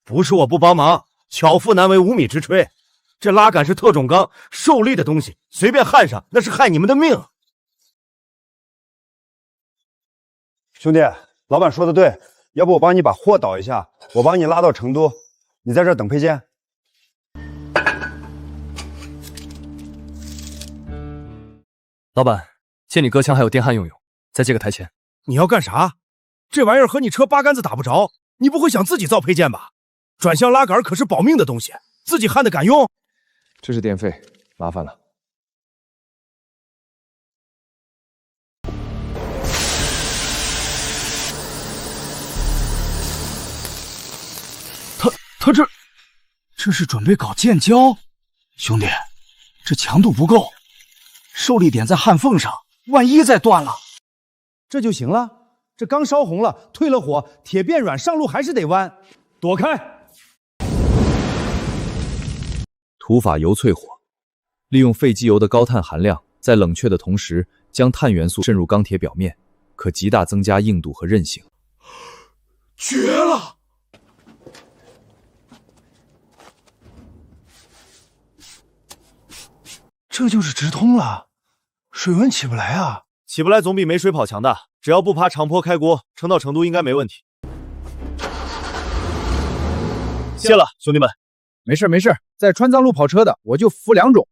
不是我不帮忙，巧妇难为无米之炊。这拉杆是特种钢，受力的东西，随便焊上那是害你们的命。兄弟，老板说的对，要不我帮你把货倒一下，我帮你拉到成都，你在这儿等配件。老板，借你割枪还有电焊用用，再借个台钳。你要干啥？这玩意儿和你车八竿子打不着，你不会想自己造配件吧？转向拉杆可是保命的东西，自己焊的敢用？这是电费，麻烦了。他这是准备搞建交？兄弟，这强度不够，受力点在焊缝上，万一再断了，这就行了。这刚烧红了，退了火，铁变软，上路还是得弯。躲开！土法油淬火，利用废机油的高碳含量，在冷却的同时，将碳元素渗入钢铁表面，可极大增加硬度和韧性。绝了！这就是直通了，水温起不来啊！起不来总比没水跑强的。只要不爬长坡开锅，撑到成都应该没问题。谢了，兄弟们。没事没事，在川藏路跑车的我就服2种，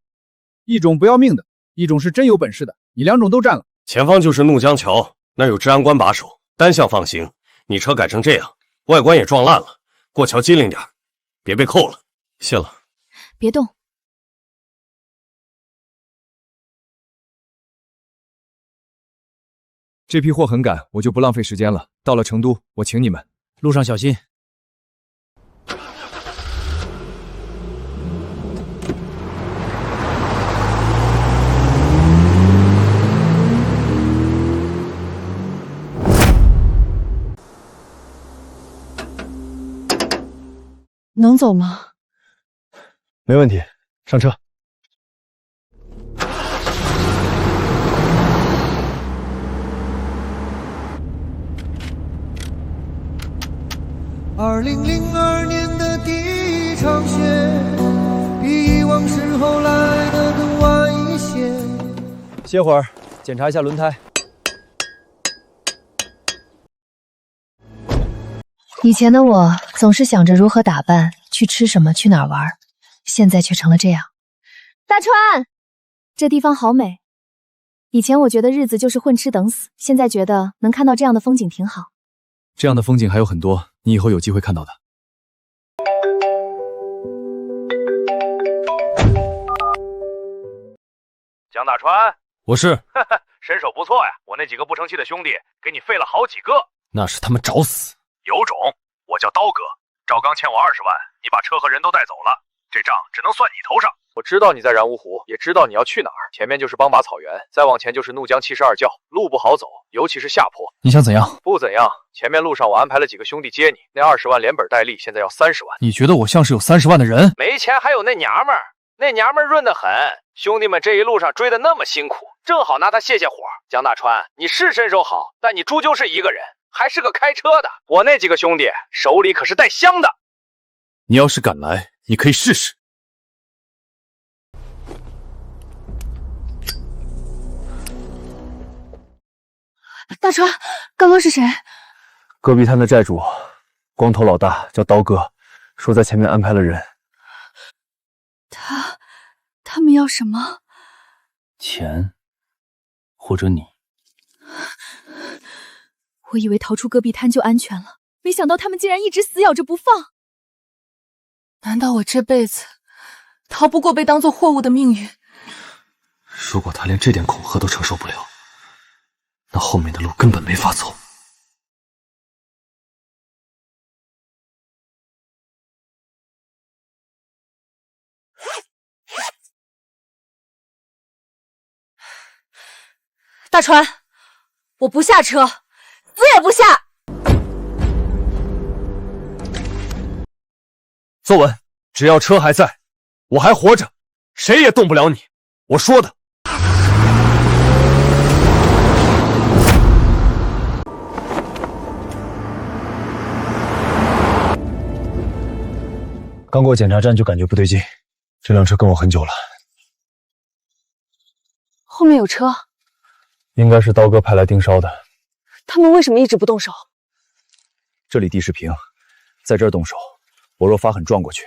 一种不要命的，一种是真有本事的，你2种都占了。前方就是怒江桥，那儿有治安官把守，单向放行。你车改成这样，外观也撞烂了，过桥机灵点，别被扣了。谢了。别动。这批货很赶，我就不浪费时间了。到了成都，我请你们，路上小心。能走吗？没问题，上车。2002年的第一场雪，比以往时候来的更晚一些。歇会儿，检查一下轮胎。以前的我总是想着如何打扮，去吃什么，去哪儿玩，现在却成了这样。大川，这地方好美。以前我觉得日子就是混吃等死，现在觉得能看到这样的风景挺好。这样的风景还有很多，你以后有机会看到的。江大川，我是，身手不错呀，我那几个不成器的兄弟给你废了好几个。那是他们找死。有种，我叫刀哥，赵刚欠我20万，你把车和人都带走了，这账只能算你头上。我知道你在然乌湖，也知道你要去哪儿。前面就是邦拔草原，再往前就是怒江72教，路不好走，尤其是下坡。你想怎样？不怎样。前面路上我安排了几个兄弟接你，那20万连本带利，现在要30万。你觉得我像是有30万的人？没钱还有那娘们儿，那娘们儿润得很。兄弟们这一路上追得那么辛苦，正好拿他泄泄火。江大川，你是身手好，但你终究是一个人，还是个开车的。我那几个兄弟手里可是带香的。你要是敢来，你可以试试。大川，刚刚是谁？戈壁滩的债主，光头老大叫刀哥，说在前面安排了人。他们要什么？钱，或者你。我以为逃出戈壁滩就安全了，没想到他们竟然一直死咬着不放。难道我这辈子逃不过被当作货物的命运？如果他连这点恐吓都承受不了，那后面的路根本没法走。大川，我不下车，死也不下！坐稳，只要车还在，我还活着，谁也动不了你。我说的。刚过检查站就感觉不对劲，这辆车跟我很久了。后面有车。应该是刀哥派来盯梢的。他们为什么一直不动手？这里地势平，在这儿动手，我若发狠撞过去，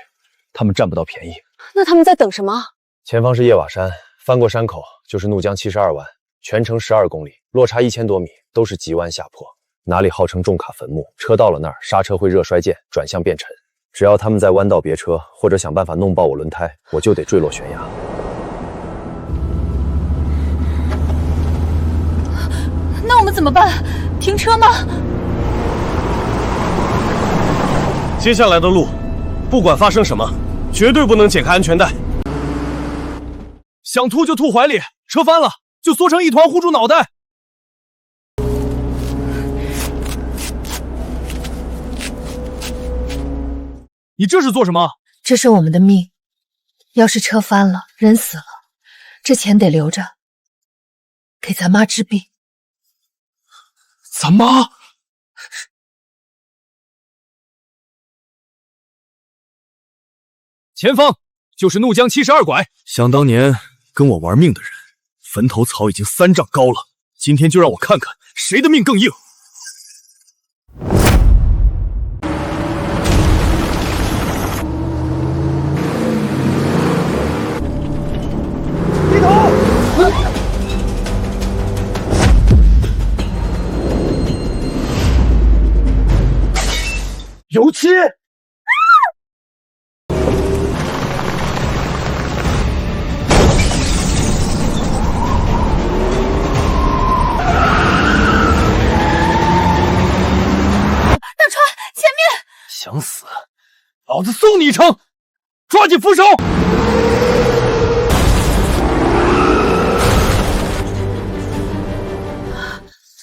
他们占不到便宜。那他们在等什么？前方是叶瓦山，翻过山口就是怒江72湾，全程12公里，落差1000多米，都是急弯下坡，哪里号称重卡坟墓？车到了那儿，刹车会热衰减，转向变沉。只要他们在弯道别车，或者想办法弄爆我轮胎，我就得坠落悬崖。那我们怎么办？停车吗？接下来的路，不管发生什么，绝对不能解开安全带。想吐就吐怀里，车翻了，就缩成一团护住脑袋。你这是做什么？这是我们的命，要是车翻了，人死了，这钱得留着，给咱妈治病。咱妈？前方就是怒江72拐。想当年跟我玩命的人，坟头草已经3丈高了。今天就让我看看谁的命更硬。油漆！大川，前面！想死，老子送你一程！抓紧扶手！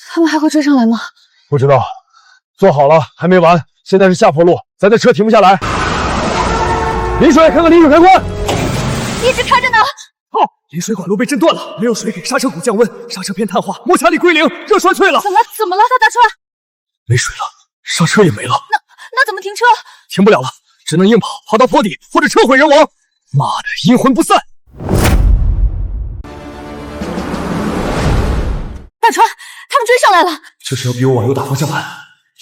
他们还会追上来吗？不知道，做好了，还没完。现在是下坡路，咱的车停不下来。淋水，看看淋水开关。一直开着呢。好，引水管路被震断了，没有水给刹车骨降温，刹车片碳化，摩擦力归零，热衰退了。怎么了，大川？没水了，刹车也没了。那怎么停车？停不了了，只能硬跑到坡底，或者车毁人亡。妈的，阴魂不散！大川，他们追上来了。这是要逼我往右打方向盘，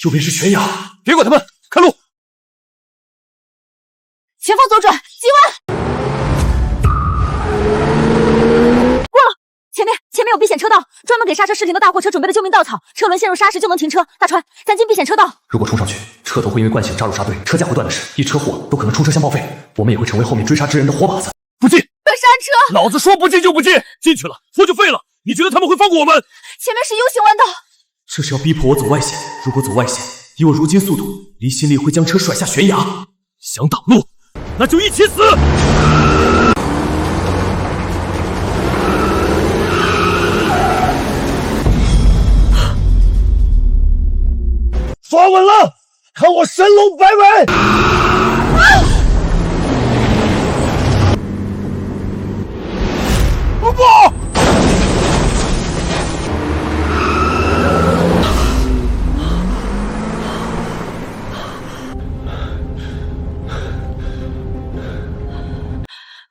右边是悬崖，别管他们，看路。前方左转，急弯。过了，前面有避险车道，专门给刹车失灵的大货车准备的救命稻草，车轮陷入沙石就能停车。大川，咱进避险车道。如果冲上去，车头会因为惯性扎入沙堆，车架会断的是，一车祸都可能冲车厢报废，我们也会成为后面追杀之人的活靶子。不进！快刹车！老子说不进就不进，进去了货就废了。你觉得他们会放过我们？前面是 U 型弯道。这是要逼迫我走外线，如果走外线，以我如今速度，离心力会将车甩下悬崖。想挡路，那就一起死！抓稳了，看我神龙摆尾！不！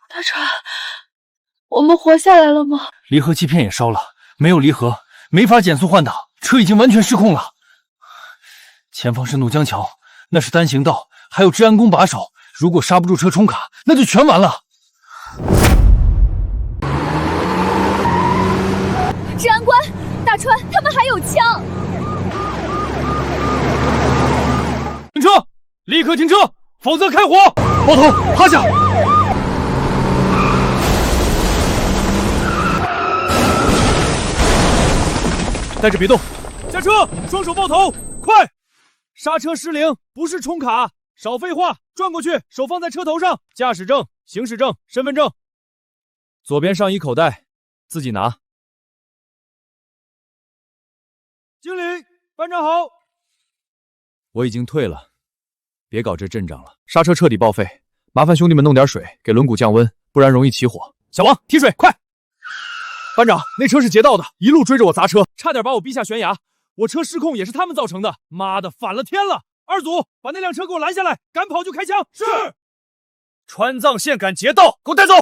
大川，我们活下来了吗？离合器片也烧了，没有离合，没法减速换挡，车已经完全失控了。前方是怒江桥，那是单行道，还有治安宫把守，如果刹不住车冲卡，那就全完了。治安官，大川，他们还有枪！停车！立刻停车，否则开火！爆头，趴下！待着别动，下车，双手抱头，快！刹车失灵，不是冲卡，少废话，转过去，手放在车头上，驾驶证、行驶证、身份证，左边上衣口袋，自己拿。经理，班长好。我已经退了，别搞这阵仗了。刹车彻底报废，麻烦兄弟们弄点水给轮毂降温，不然容易起火。小王，提水，快！班长，那车是劫道的，一路追着我砸车，差点把我逼下悬崖。我车失控也是他们造成的，妈的，反了天了！二组，把那辆车给我拦下来，敢跑就开枪。是。川藏线赶劫道，给我带走。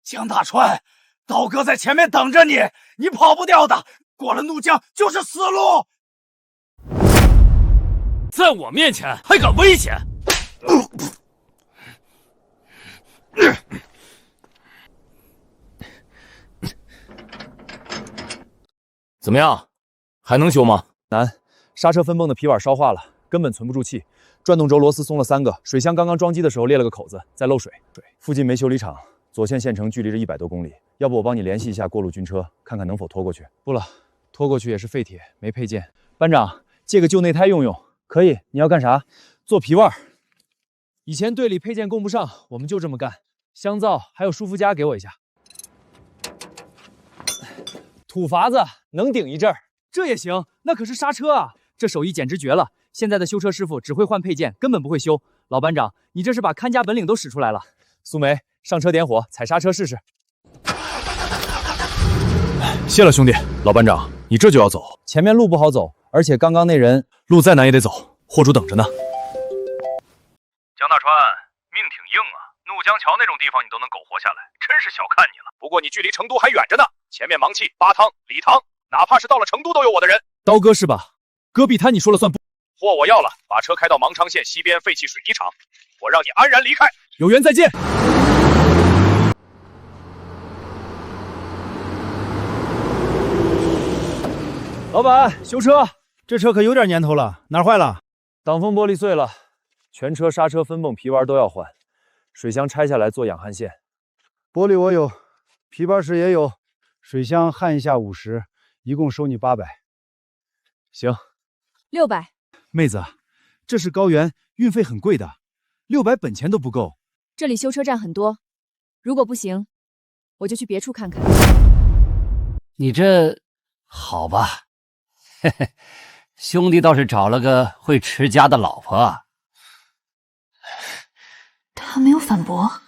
江大川，刀哥在前面等着你，你跑不掉的。过了怒江就是死路。在我面前还敢危险！怎么样，还能修吗？难，刹车分泵的皮碗烧化了，根本存不住气。转动轴螺丝松了3个，水箱刚刚装机的时候裂了个口子，在漏水。附近没修理厂，左线县城距离着100多公里。要不我帮你联系一下过路军车，看看能否拖过去。不了，拖过去也是废铁，没配件。班长，借个旧内胎用用。可以，你要干啥？做皮腕。以前队里配件供不上，我们就这么干。香皂还有舒肤佳给我一下。土法子能顶一阵儿，这也行，那可是刹车啊！这手艺简直绝了。现在的修车师傅只会换配件，根本不会修。老班长，你这是把看家本领都使出来了。苏梅，上车点火，踩刹车试试。谢了，兄弟。老班长，你这就要走？前面路不好走，而且刚刚那人路再难也得走，货主等着呢。江大川，命挺硬啊！怒江桥那种地方你都能苟活下来，真是小看你了。不过你距离成都还远着呢，前面芒契、巴汤、理塘，哪怕是到了成都都有我的人。刀哥是吧？戈壁滩你说了算不？货我要了，把车开到芒昌县西边废弃水泥厂，我让你安然离开。有缘再见。老板，修车，这车可有点年头了，哪儿坏了？挡风玻璃碎了，全车刹车、分泵、皮丸都要换，水箱拆下来做养焊线。玻璃我有，皮瓣石也有，水箱焊一下50，一共收你800。行，600。妹子，这是高原，运费很贵的，600本钱都不够。这里修车站很多，如果不行，我就去别处看看。你这好吧？嘿嘿，兄弟倒是找了个会持家的老婆。他没有反驳，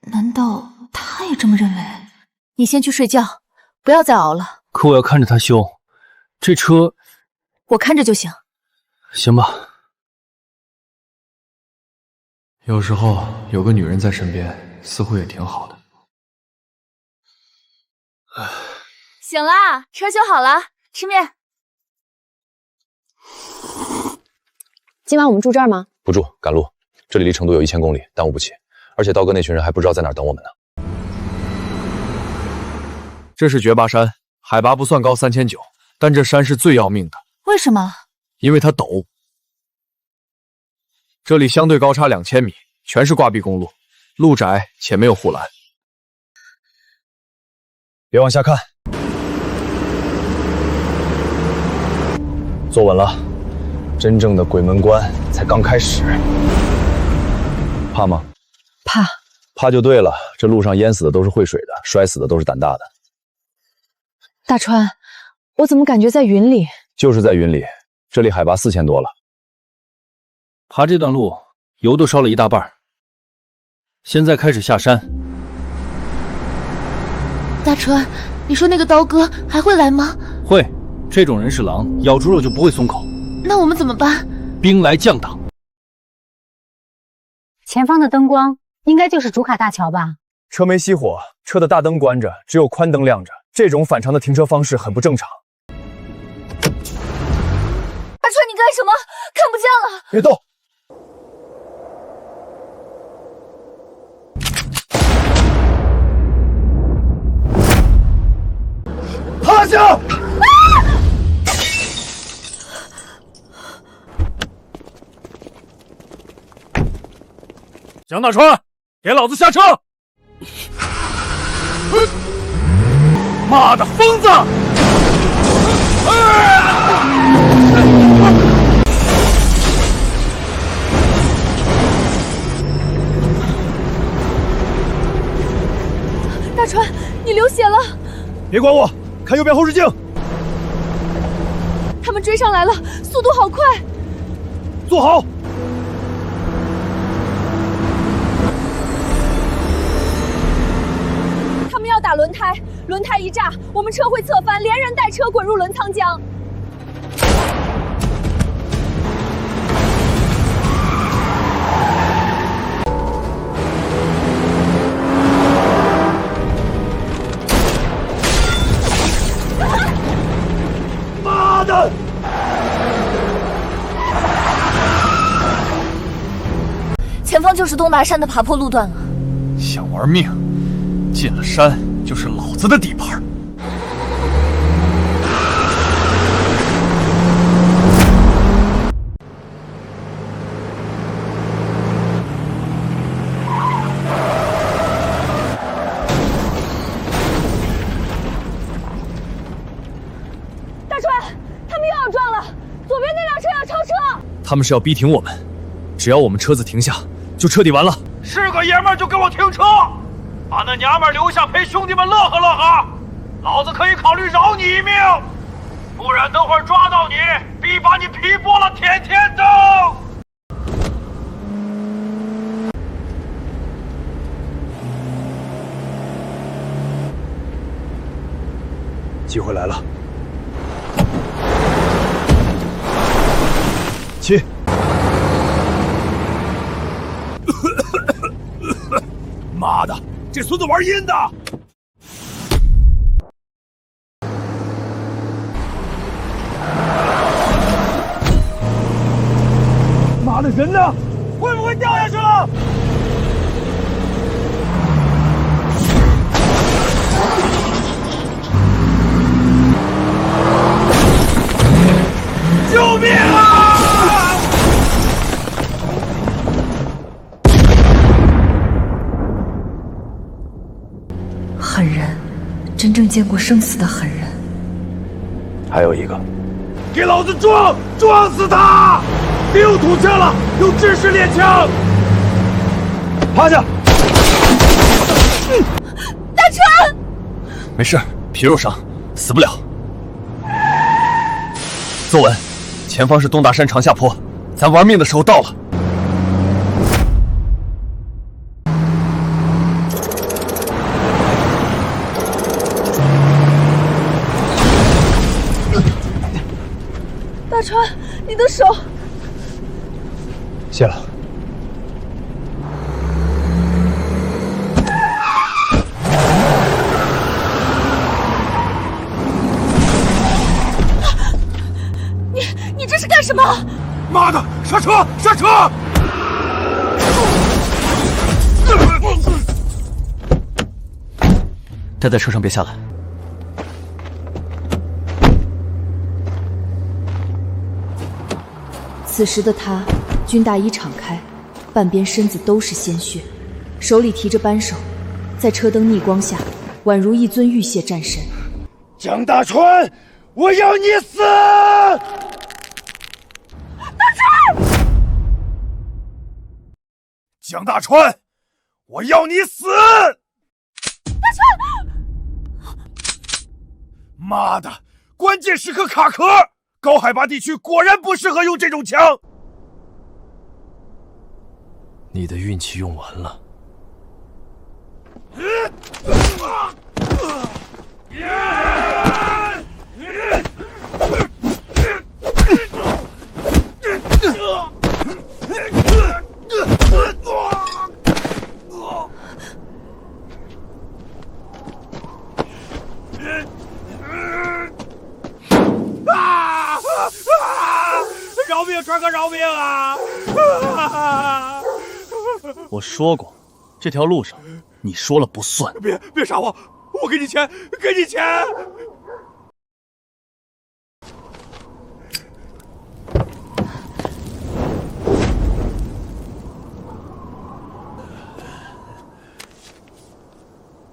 难道他也这么认为？你先去睡觉，不要再熬了。可我要看着他修，这车我看着就行。行吧。有时候有个女人在身边，似乎也挺好的。醒啦，车修好了，吃面。今晚我们住这儿吗？不住，赶路。这里离成都有1000公里，耽误不起。而且刀哥那群人还不知道在哪儿等我们呢。这是绝巴山，海拔不算高3900，但这山是最要命的。为什么？因为它陡。这里相对高差2000米，全是挂壁公路，路窄且没有护栏。别往下看，坐稳了。真正的鬼门关才刚开始。怕吗？怕。怕就对了。这路上淹死的都是会水的，摔死的都是胆大的。大川，我怎么感觉在云里？就是在云里，这里海拔4000多了。爬这段路，油都烧了一大半。现在开始下山。大川，你说那个刀哥还会来吗？会，这种人是狼，咬住肉就不会松口。那我们怎么办？兵来将挡。前方的灯光应该就是主卡大桥吧？车没熄火，车的大灯关着，只有宽灯亮着，这种反常的停车方式很不正常。大川，你干什么？看不见了！别动！趴下！江大川，给老子下车！妈的疯子！大川，你流血了！别管我，看右边后视镜。他们追上来了，速度好快！坐好。他们要打轮胎，轮胎一炸，我们车会侧翻，连人带车滚入轮仓江。妈的！前方就是东达山的爬坡路段了。想玩命，进了山就是老子的地盘。大川，他们又要撞了，左边那辆车要超车。他们是要逼停我们，只要我们车子停下，就彻底完了。是个爷们儿就给我停车，把那娘们儿留下陪兄弟们乐呵乐呵，老子可以考虑饶你一命，不然等会儿抓到你，必把你皮剥了天天蒸。机会来了，起！妈的，这孙子玩阴的！妈的，人呢？会不会掉下去了？救命啊！狠人，真正见过生死的狠人。还有一个，给老子撞！撞死他！别用土枪了，用制式猎枪！趴下！大川，没事，皮肉伤，死不了。坐稳，前方是东大山长下坡，咱玩命的时候到了。大川，你的手。谢了。你这是干什么？妈的，刹车！刹车！待在车上别下来。此时的他，军大衣敞开，半边身子都是鲜血，手里提着扳手，在车灯逆光下，宛如一尊玉蟹战神。蒋大川，我要你死！蒋大川，我要你死！大川，妈的，关键时刻卡壳！高海拔地区果然不适合用这种枪。你的运气用完了。饶命，川哥，饶命啊！我说过，这条路上你说了不算。别杀我，我给你钱，给你钱。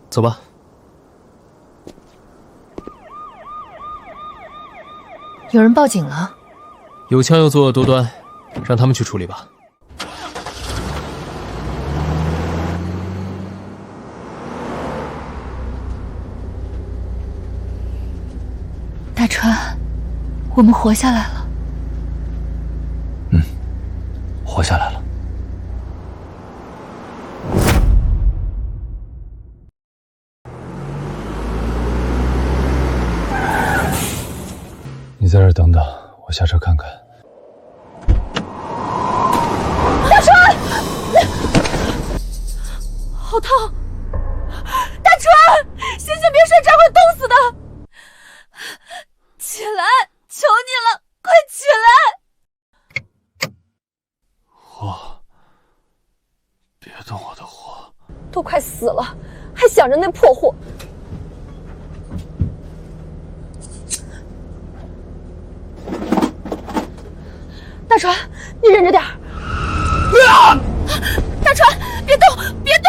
走吧。有人报警了。有枪又作恶多端，让他们去处理吧。大川，我们活下来了。活下来了。你在这儿等等，我下车看看。大川，好烫！大川，醒醒，别睡着会冻死的！起来，求你了，快起来！火，别动我的火！都快死了，还想着那破货。大川，你忍着点儿。大川，别动，别动！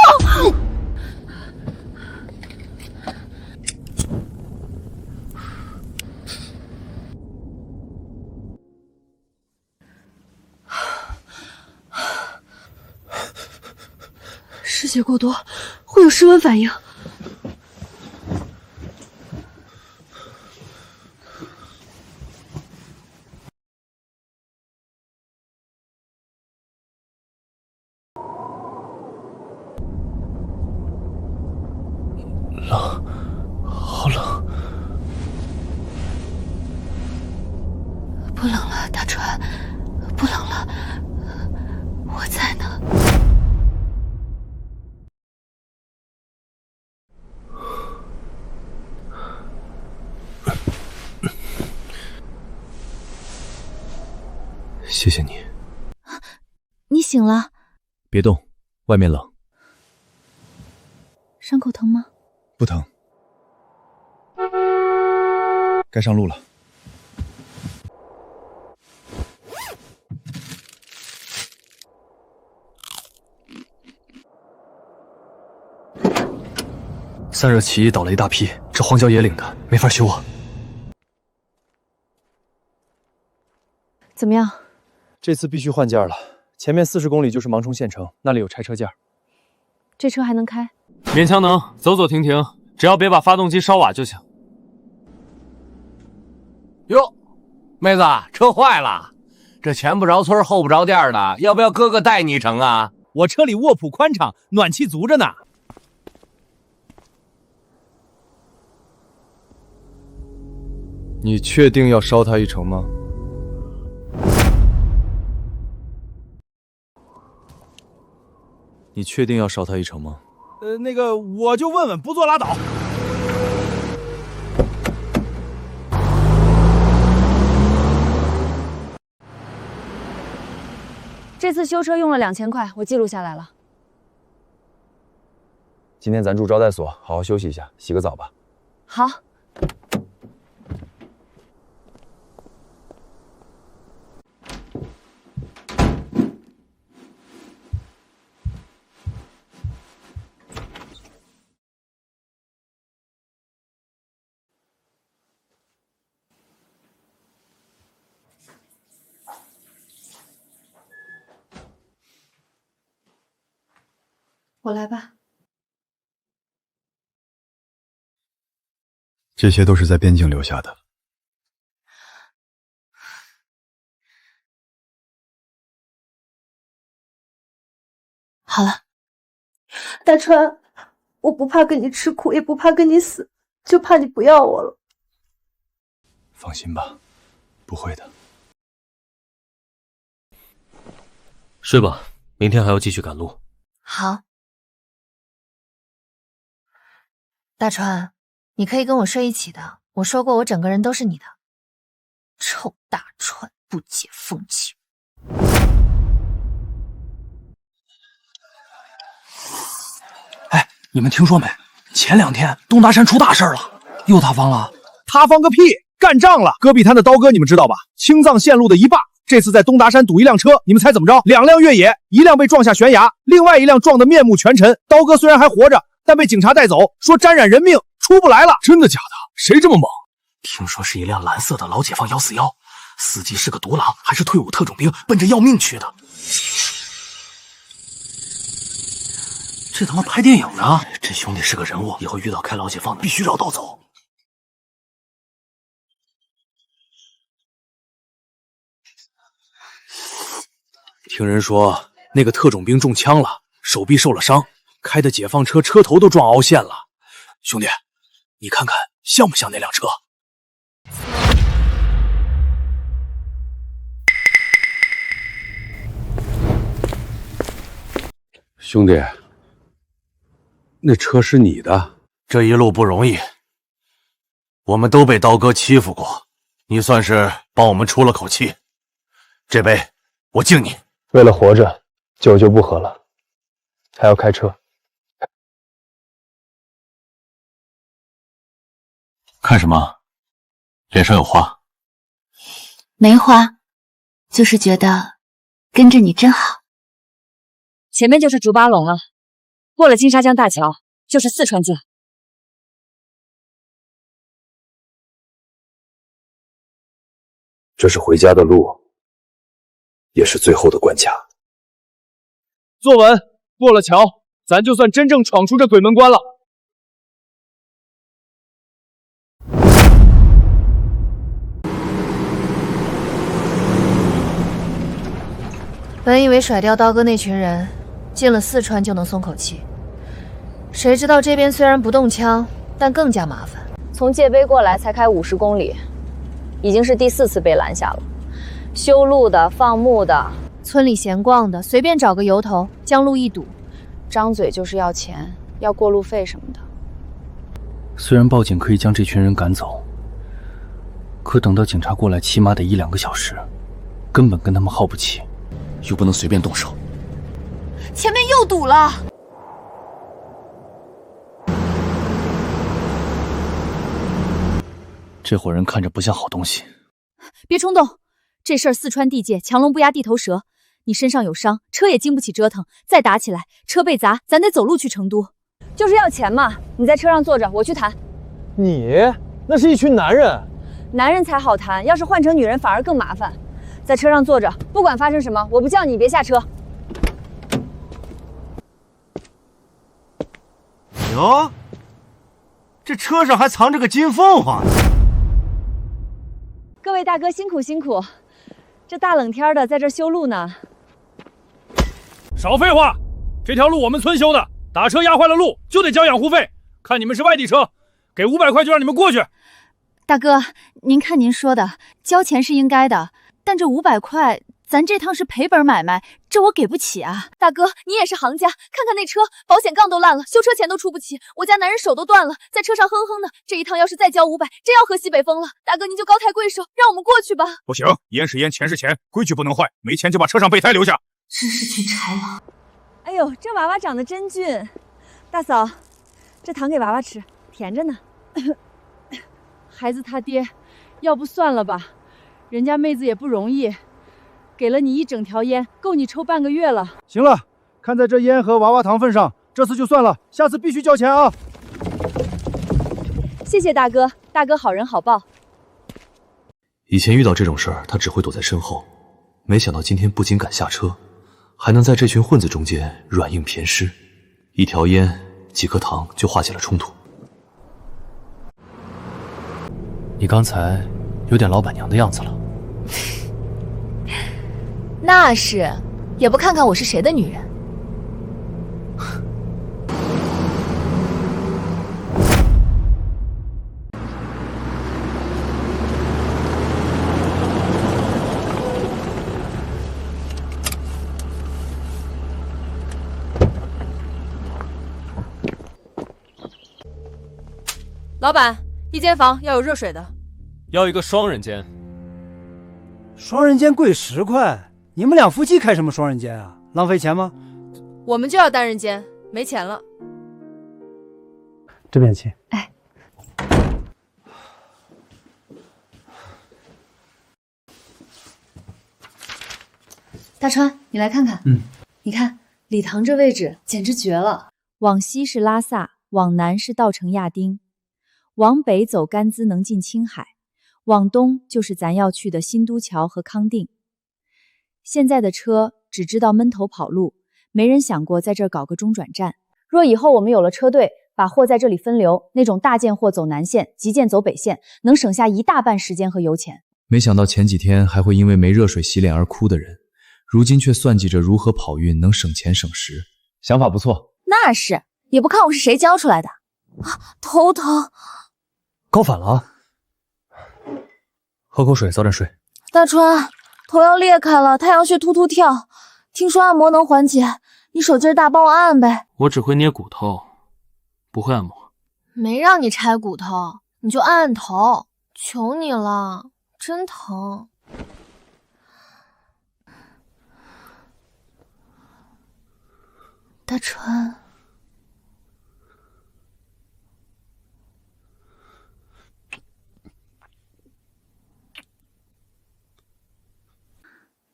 失血过多，会有失温反应。冷，好冷。不冷了，大川，不冷了，我在呢。谢谢你。你醒了？别动，外面冷。伤口疼吗？不疼。该上路了。散热起义倒了一大批，这荒郊野岭的，没法修啊。怎么样？这次必须换件了。前面40公里就是芒冲县城，那里有拆车件。这车还能开？勉强能，走走停停，只要别把发动机烧瓦就行。哟，妹子，车坏了，这前不着村后不着店的，要不要哥哥带你一程啊？我车里卧铺宽敞，暖气足着呢。你确定要捎他一程吗？你确定要捎他一程吗？那个我就问问，不做拉倒。这次修车用了2000块，我记录下来了。今天咱住招待所，好好休息一下，洗个澡吧。好。我来吧。这些都是在边境留下的。好了，大川，我不怕跟你吃苦，也不怕跟你死，就怕你不要我了。放心吧，不会的。睡吧，明天还要继续赶路。好。大川，你可以跟我睡一起的。我说过，我整个人都是你的。臭大川，不解风情。哎，你们听说没？前2天东达山出大事了，又塌方了。塌方个屁！干仗了！戈壁滩的刀哥你们知道吧？青藏线路的一霸，这次在东达山堵一辆车，你们猜怎么着？2辆越野，1辆被撞下悬崖，另外1辆撞得面目全陈。刀哥虽然还活着，但被警察带走，说沾染人命，出不来了。真的假的？谁这么猛？听说是一辆蓝色的老解放141，司机是个独狼，还是退伍特种兵，奔着要命去的。这他妈拍电影呢！这兄弟是个人物，以后遇到开老解放的，必须绕道走。听人说那个特种兵中枪了，手臂受了伤，开的解放车车头都撞凹陷了。兄弟，你看看像不像那辆车？兄弟，那车是你的？这一路不容易，我们都被刀哥欺负过，你算是帮我们出了口气。这杯我敬你。为了活着，酒就不喝了，还要开车。看什么？脸上有花？没花，就是觉得跟着你真好。前面就是竹八垄了，过了金沙江大桥就是四川字。这是回家的路，也是最后的关卡。坐稳，过了桥，咱就算真正闯出这鬼门关了。本以为甩掉刀哥那群人，进了四川就能松口气，谁知道这边虽然不动枪，但更加麻烦。从界碑过来才开50公里，已经是第4次被拦下了。修路的、放牧的、村里闲逛的，随便找个由头，将路一堵，张嘴就是要钱，要过路费什么的。虽然报警可以将这群人赶走，可等到警察过来，起码得1-2个小时，根本跟他们耗不起。又不能随便动手。前面又堵了。这伙人看着不像好东西。别冲动，这事儿四川地界，强龙不压地头蛇。你身上有伤，车也经不起折腾，再打起来，车被砸，咱得走路去成都。就是要钱嘛，你在车上坐着，我去谈。你那是一群男人，男人才好谈，要是换成女人反而更麻烦。在车上坐着，不管发生什么，我不叫你别下车。哟，这车上还藏着个金凤凰。各位大哥辛苦辛苦，这大冷天的在这修路呢。少废话，这条路我们村修的，打车压坏了路就得交养护费。看你们是外地车，给500块就让你们过去。大哥，您看您说的，交钱是应该的。但这500块，咱这趟是赔本买卖，这我给不起啊！大哥，你也是行家，看看那车，保险杠都烂了，修车钱都出不起，我家男人手都断了，在车上哼哼的。这一趟要是再交500，真要喝西北风了。大哥，您就高抬贵手，让我们过去吧。不行，烟是烟，钱是钱，规矩不能坏，没钱就把车上备胎留下。真是群豺狼！哎呦，这娃娃长得真俊，大嫂，这糖给娃娃吃，甜着呢。孩子他爹，要不算了吧。人家妹子也不容易，给了你1整条烟，够你抽半个月了。行了，看在这烟和娃娃糖份上，这次就算了，下次必须交钱啊！谢谢大哥，大哥好人好报。以前遇到这种事儿，他只会躲在身后，没想到今天不仅敢下车，还能在这群混子中间软硬偏施，一条烟、几颗糖就化解了冲突。你刚才有点老板娘的样子了。那是，也不看看我是谁的女人。老板，一间房要有热水的，要一个双人间。双人间贵10块，你们2夫妻开什么双人间啊？浪费钱吗？我们就要单人间，没钱了。这边请。哎，大川，你来看看。你看礼堂这位置简直绝了。往西是拉萨，往南是稻城亚丁，往北走甘孜能进青海，往东就是咱要去的新都桥和康定。现在的车只知道闷头跑路，没人想过在这儿搞个中转站。若以后我们有了车队，把货在这里分流，那种大件货走南线，急件走北线，能省下1大半时间和油钱。没想到前几天还会因为没热水洗脸而哭的人，如今却算计着如何跑运能省钱省时。想法不错。那是，也不看我是谁教出来的。啊，头疼。高反了啊！喝口水，早点睡。大川，头要裂开了，太阳穴突突跳，听说按摩能缓解，你手劲大，帮我按按呗。我只会捏骨头，不会按摩。没让你拆骨头，你就按按头，求你了，真疼。大川，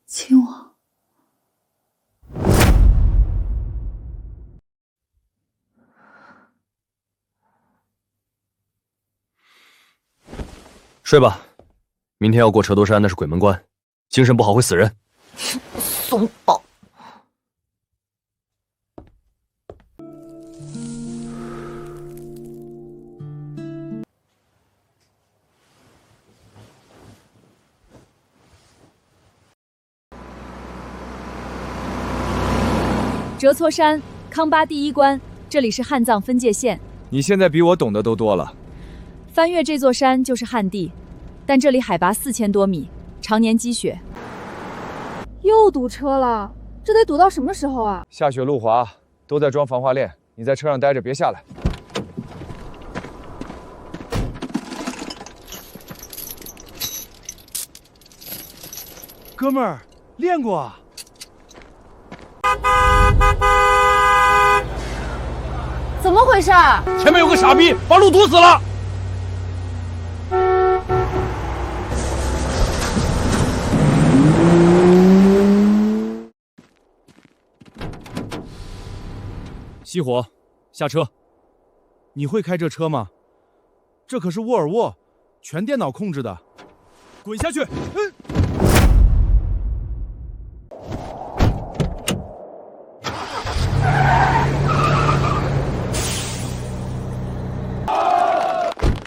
亲我。睡吧，明天要过车头山，那是鬼门关，精神不好会死人。怂宝。折挫山，康巴第一关，这里是汉藏分界线。你现在比我懂得都多了。翻越这座山就是汉地，但这里海拔4000多米，常年积雪。又堵车了，这得堵到什么时候啊？下雪路滑，都在装防滑链，你在车上待着，别下来。哥们儿，练过啊。怎么回事？前面有个傻逼把路堵死了。熄火，下车。你会开这车吗？这可是沃尔沃，全电脑控制的。滚下去！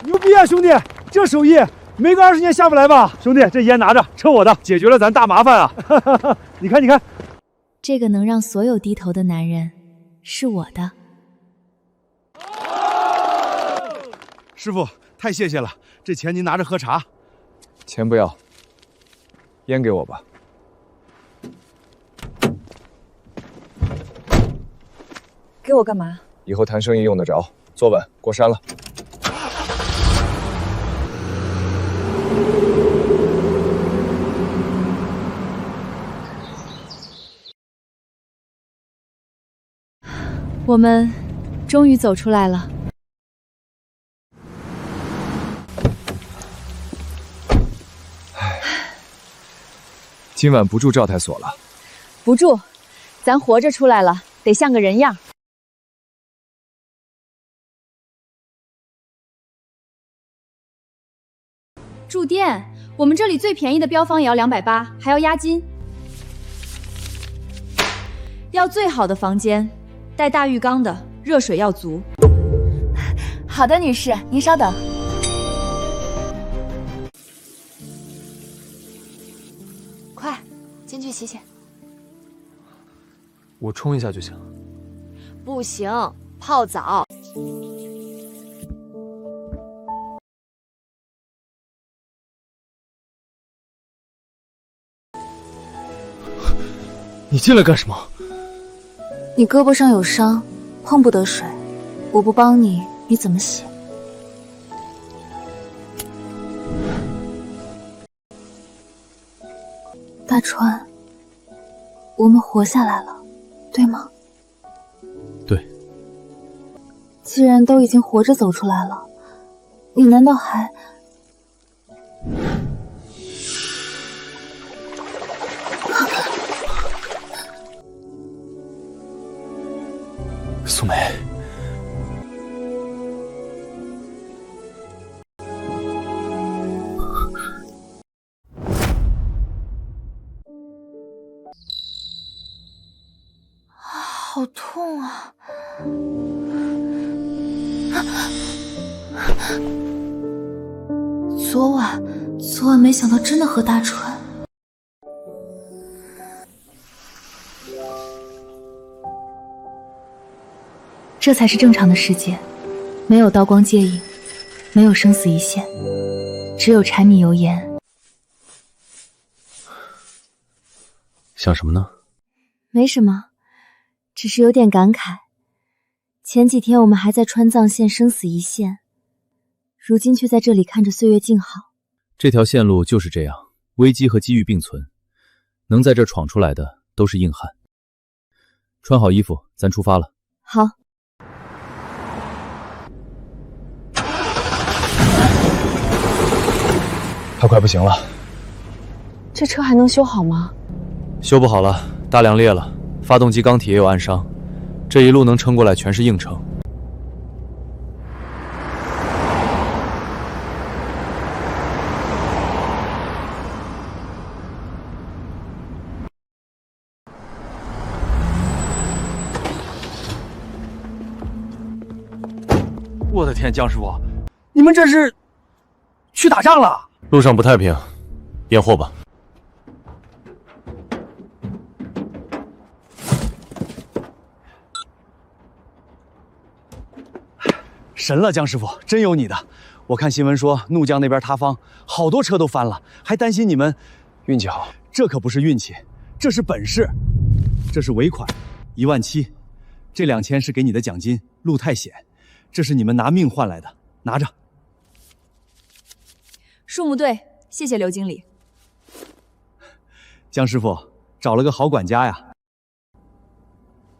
牛逼啊，兄弟！这手艺没个20年下不来吧？兄弟，这烟拿着，车我的，解决了咱大麻烦啊！你看，你看，这个能让所有低头的男人是我的。师傅，太谢谢了，这钱您拿着喝茶。钱不要，烟给我吧。给我干嘛？以后谈生意用得着。坐稳，过山了。我们终于走出来了。今晚不住赵太所了。不住，咱活着出来了，得像个人样。住店，我们这里最便宜的标房也要280，还要押金。要最好的房间，带大浴缸的，热水要足。好的，女士，您稍等。快，进去洗洗。我冲一下就行。不行，泡澡。你进来干什么？你胳膊上有伤，碰不得水，我不帮你，你怎么洗？大川，我们活下来了，对吗？对。既然都已经活着走出来了，你难道还……苏梅，好痛啊！昨晚没想到真的和大川。这才是正常的世界，没有刀光剑影，没有生死一线，只有柴米油盐。想什么呢？没什么，只是有点感慨。前几天我们还在川藏线生死一线，如今却在这里看着岁月静好。这条线路就是这样，危机和机遇并存，能在这闯出来的都是硬汉。穿好衣服，咱出发了。好。他快不行了。这车还能修好吗？修不好了，大梁裂了，发动机缸体也有暗伤，这一路能撑过来全是硬撑。我的天，江师傅，你们这是去打仗了？路上不太平，验货吧。神了，江师傅，真有你的！我看新闻说怒江那边塌方，好多车都翻了，还担心你们运气好。这可不是运气，这是本事。这是尾款，17000，这2000是给你的奖金。路太险，这是你们拿命换来的，拿着。树木队，谢谢刘经理。江师傅找了个好管家呀。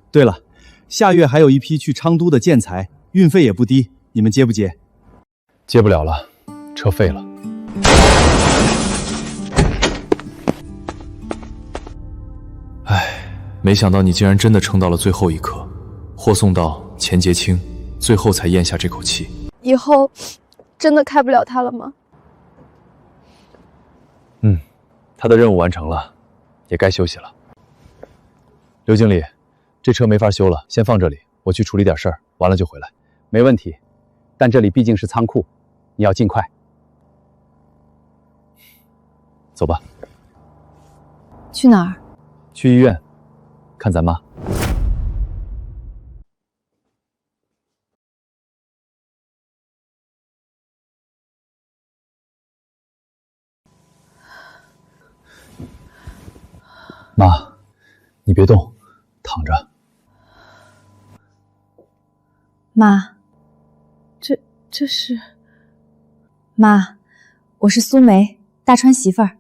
对了，下月还有一批去昌都的建材，运费也不低，你们接不接？接不了了，车废了。唉，没想到你竟然真的撑到了最后一刻，货送到，钱结清，最后才咽下这口气。以后真的开不了它了吗？他的任务完成了，也该休息了。刘经理，这车没法修了，先放这里，我去处理点事儿，完了就回来。没问题，但这里毕竟是仓库，你要尽快。走吧。去哪儿？去医院，看咱妈。妈，你别动，躺着。妈，这是……妈，我是苏梅，大川媳妇儿。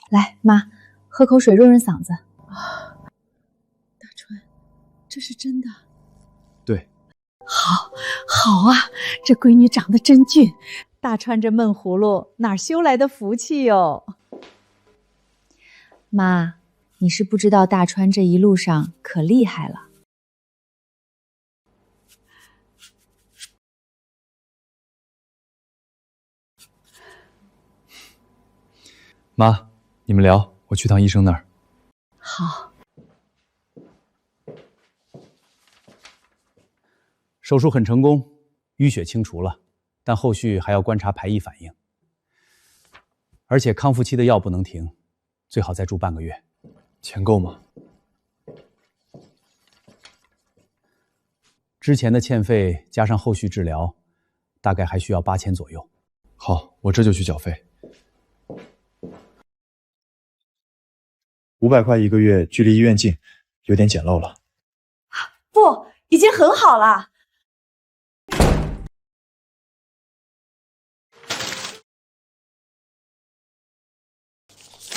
来，妈，喝口水润润嗓子。大川，这是真的？对。好啊，这闺女长得真俊，大川这闷葫芦哪修来的福气哟？妈，你是不知道大川这一路上可厉害了。妈，你们聊，我去趟医生那儿。好。手术很成功，淤血清除了，但后续还要观察排异反应，而且康复期的药不能停，最好再住半个月。钱够吗？之前的欠费加上后续治疗，大概还需要8000左右。好，我这就去缴费。 500块1个月，距离医院近，有点简陋了。不，已经很好了。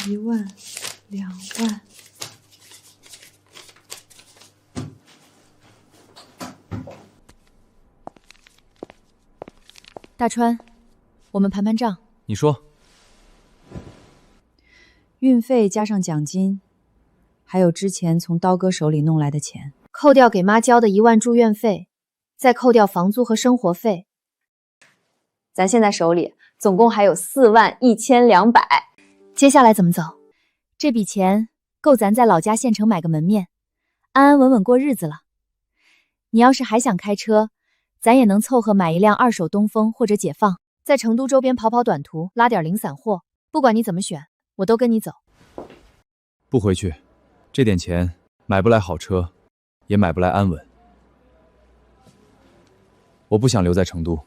1万、2万。大川，我们盘盘账。你说。 运费加上奖金，还有之前从刀哥手里弄来的钱，扣掉给妈交的1万住院费，再扣掉房租和生活费，咱现在手里总共还有41200。接下来怎么走？这笔钱够咱在老家县城买个门面，安安稳稳过日子了。你要是还想开车，咱也能凑合买一辆2手东风或者解放，在成都周边跑跑短途，拉点零散货。不管你怎么选。 我都跟你走，不回去，这点钱买不来好车，也买不来安稳。我不想留在成都，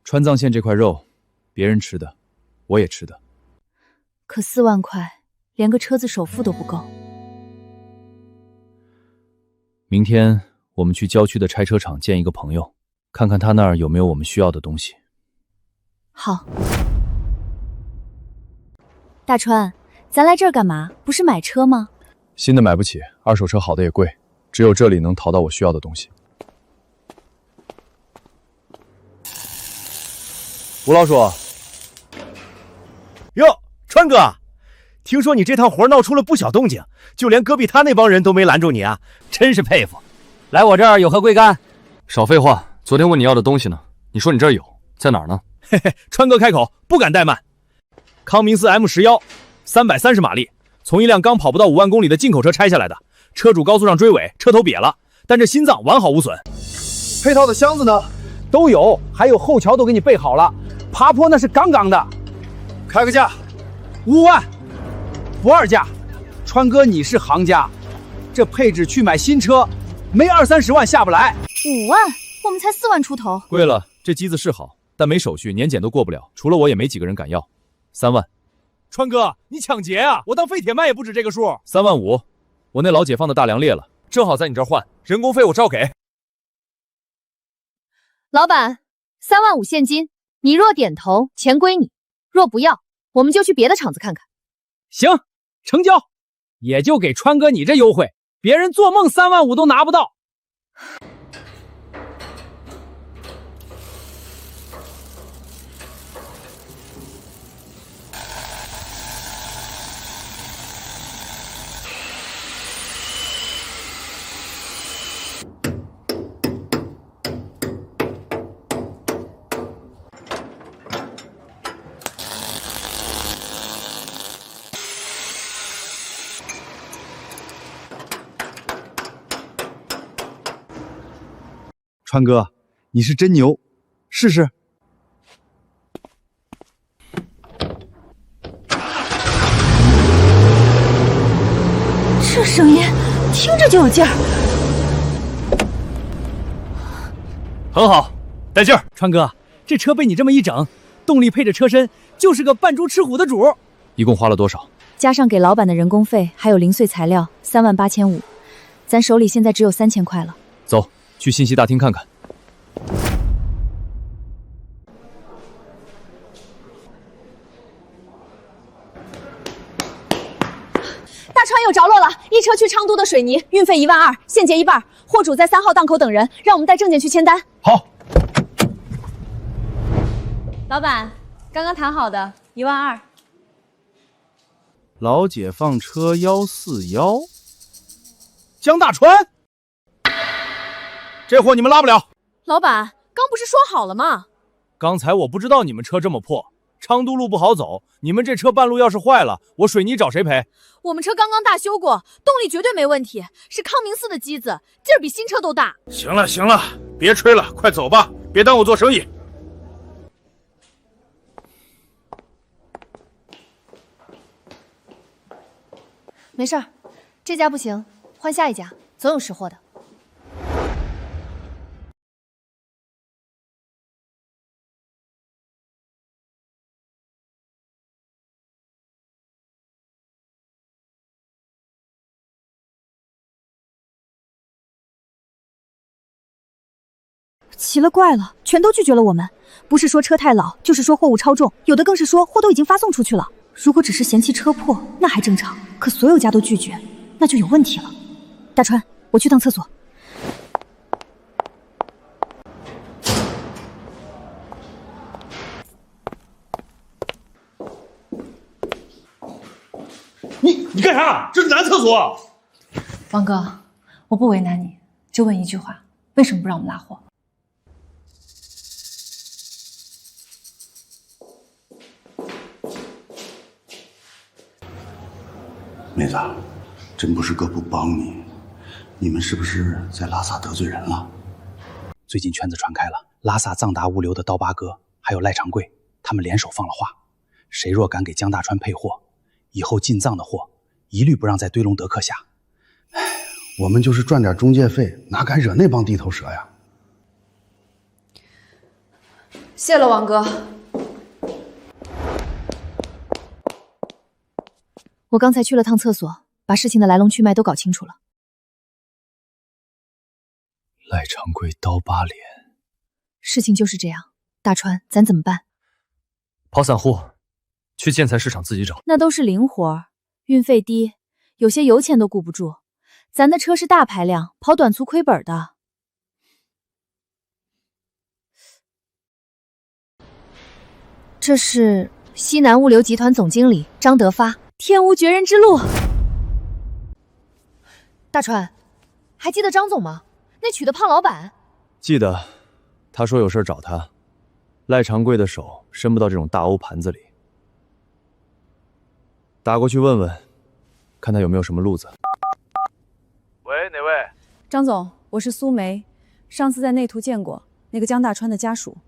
川藏线这块肉，别人吃的，我也吃的。可4万块，连个车子首付都不够。明天我们去郊区的拆车厂见一个朋友，看看他那儿有没有我们需要的东西。好。 大川，咱来这儿干嘛？不是买车吗？新的买不起，2手车好的也贵，只有这里能淘到我需要的东西。吴老鼠，哟，川哥，听说你这趟活闹出了不小动静，就连隔壁他那帮人都没拦住你啊，真是佩服。来我这儿有何贵干？少废话，昨天问你要的东西呢，你说你这儿有，在哪儿呢？嘿嘿，川哥开口，不敢怠慢。 康明斯 M11，330马力，从一辆刚跑不到5万公里的进口车拆下来的。车主高速上追尾，车头瘪了，但这心脏完好无损。配套的箱子呢？都有，还有后桥都给你备好了。爬坡那是杠杠的。开个价，5万，不二价。川哥，你是行家，这配置去买新车，没20-30万下不来。5万，我们才4万出头。贵了，这机子是好，但没手续，年检都过不了。除了我，也没几个人敢要。3万。川哥，你抢劫啊！我当废铁卖也不止这个数。3万5，我那老解放的大梁裂了，正好在你这儿换，人工费我照给。老板，3万5现金，你若点头，钱归你；若不要，我们就去别的厂子看看。行，成交。也就给川哥你这优惠，别人做梦3万5都拿不到。川哥，你是真牛，试试。这声音听着就有劲儿。很好，带劲儿。川哥，这车被你这么一整，动力配着车身，就是个扮猪吃虎的主。一共花了多少？加上给老板的人工费，还有零碎材料，3万8500，咱手里现在只有3000块了。走，去信息大厅看看。大川有着落了，一车去昌都的水泥，运费1万2，现结一半。货主在3号档口等人，让我们带证件去签单。好。老板，刚刚谈好的1万2。老解放车141，江大川，这货你们拉不了。老板，刚不是说好了吗？刚才我不知道你们车这么破，昌都路不好走，你们这车半路要是坏了，我水泥找谁赔？我们车刚刚大修过，动力绝对没问题，是康明寺的机子，劲儿比新车都大。行了行了，别吹了，快走吧，别耽误做生意。没事儿，这家不行，换下一家，总有识货的。奇了怪了，全都拒绝了我们，不是说车太老，就是说货物超重，有的更是说货都已经发送出去了。如果只是嫌弃车破，那还正常，可所有家都拒绝，那就有问题了。大川，我去趟厕所。你干啥？这是男厕所。王哥，我不为难你，就问一句话，为什么不让我们拉货？妹子，真不是哥不帮你，你们是不是在拉萨得罪人了？最近圈子传开了，拉萨藏达物流的刀疤哥还有赖长贵，他们联手放了话，谁若敢给江大川配货，以后进藏的货一律不让在堆龙德克下。我们就是赚点中介费，哪敢惹那帮地头蛇呀？谢了，王哥。我刚才去了趟厕所，把事情的来龙去脉都搞清楚了。赖长贵刀疤脸，事情就是这样。大川，咱怎么办？跑散货，去建材市场自己找。那都是零活，运费低，有些油钱都顾不住。咱的车是大排量，跑短粗亏本的。这是西南物流集团总经理张德发。天无绝人之路。大川，还记得张总吗？那娶的胖老板。记得，他说有事找他。赖长贵的手伸不到这种大欧盘子里。打过去问问，看他有没有什么路子。喂，哪位？张总，我是苏梅，上次在内图见过那个江大川的家属。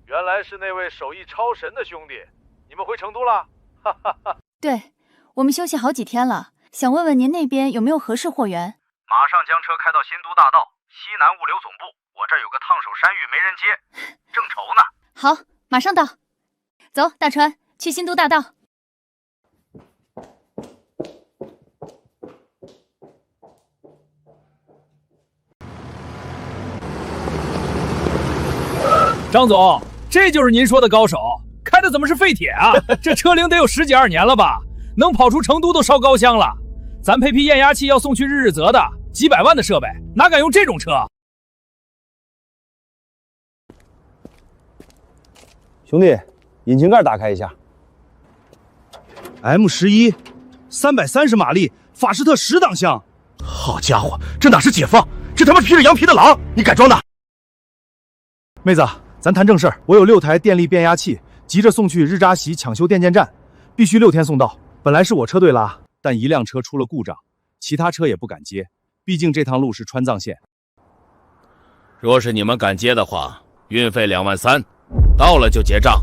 原来是那位手艺超神的兄弟，你们回成都了？哈哈哈。对，我们休息好几天了，想问问您那边有没有合适货源？马上将车开到新都大道西南物流总部，我这儿有个烫手山芋没人接，正愁呢。好，马上到。走，大川，去新都大道。张总，这就是您说的高手，开的怎么是废铁啊？这车龄得有10几2年了吧？能跑出成都都烧高香了。咱配批验压器要送去日泽的，几百万的设备，哪敢用这种车？兄弟，引擎盖打开一下。M11 330马力，法士特10档箱。好家伙，这哪是解放，这他妈披着羊皮的狼！你改装的？妹子，咱谈正事儿。我有6台电力变压器，急着送去日扎西抢修电建站，必须6天送到。本来是我车队拉，但一辆车出了故障，其他车也不敢接，毕竟这趟路是川藏线。若是你们敢接的话，运费2万3，到了就结账。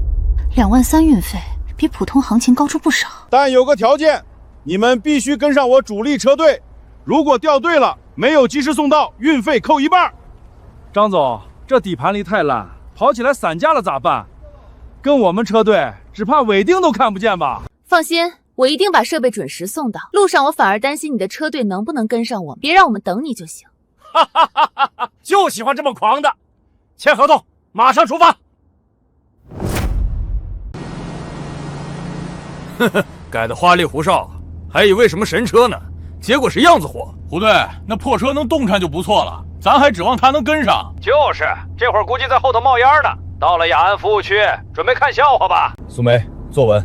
2万3运费，比普通行情高出不少。但有个条件，你们必须跟上我主力车队，如果掉队了，没有及时送到，运费扣1半。张总，这底盘里太烂，跑起来散架了咋办？跟我们车队，只怕尾钉都看不见吧？放心，我一定把设备准时送到。路上我反而担心你的车队能不能跟上我，别让我们等你就行。就喜欢这么狂的，签合同，马上出发。呵呵，改的花里胡哨，还以为什么神车呢，结果是样子货。胡队，那破车能动弹就不错了，咱还指望它能跟上。就是，这会儿估计在后头冒烟呢。到了雅安服务区，准备看笑话吧。苏梅，坐稳。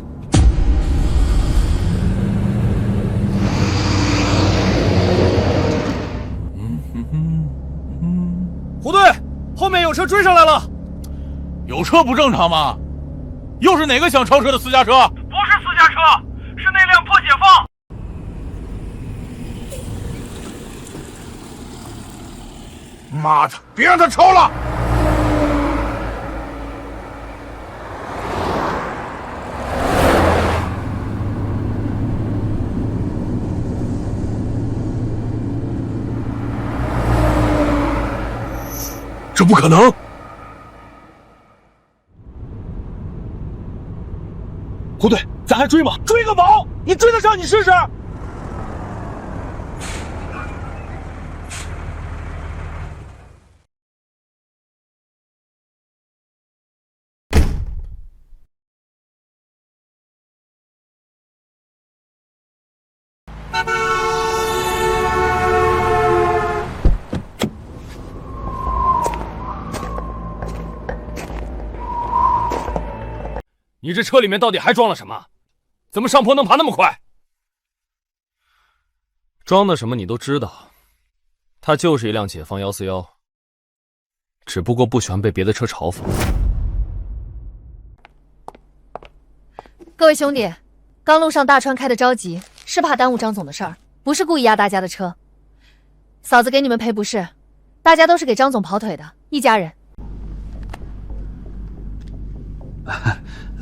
胡队，后面有车追上来了。有车不正常吗？又是哪个想超车的私家车？不是私家车，是那辆破解放。妈的，别让他超了！这不可能！胡队，咱还追吗？追个毛！你追得上你试试！你这车里面到底还装了什么？怎么上坡能爬那么快？装的什么你都知道，它就是一辆解放141，只不过不喜欢被别的车嘲讽。各位兄弟，刚路上大川开的着急，是怕耽误张总的事儿，不是故意压大家的车。嫂子给你们赔不是，大家都是给张总跑腿的，一家人。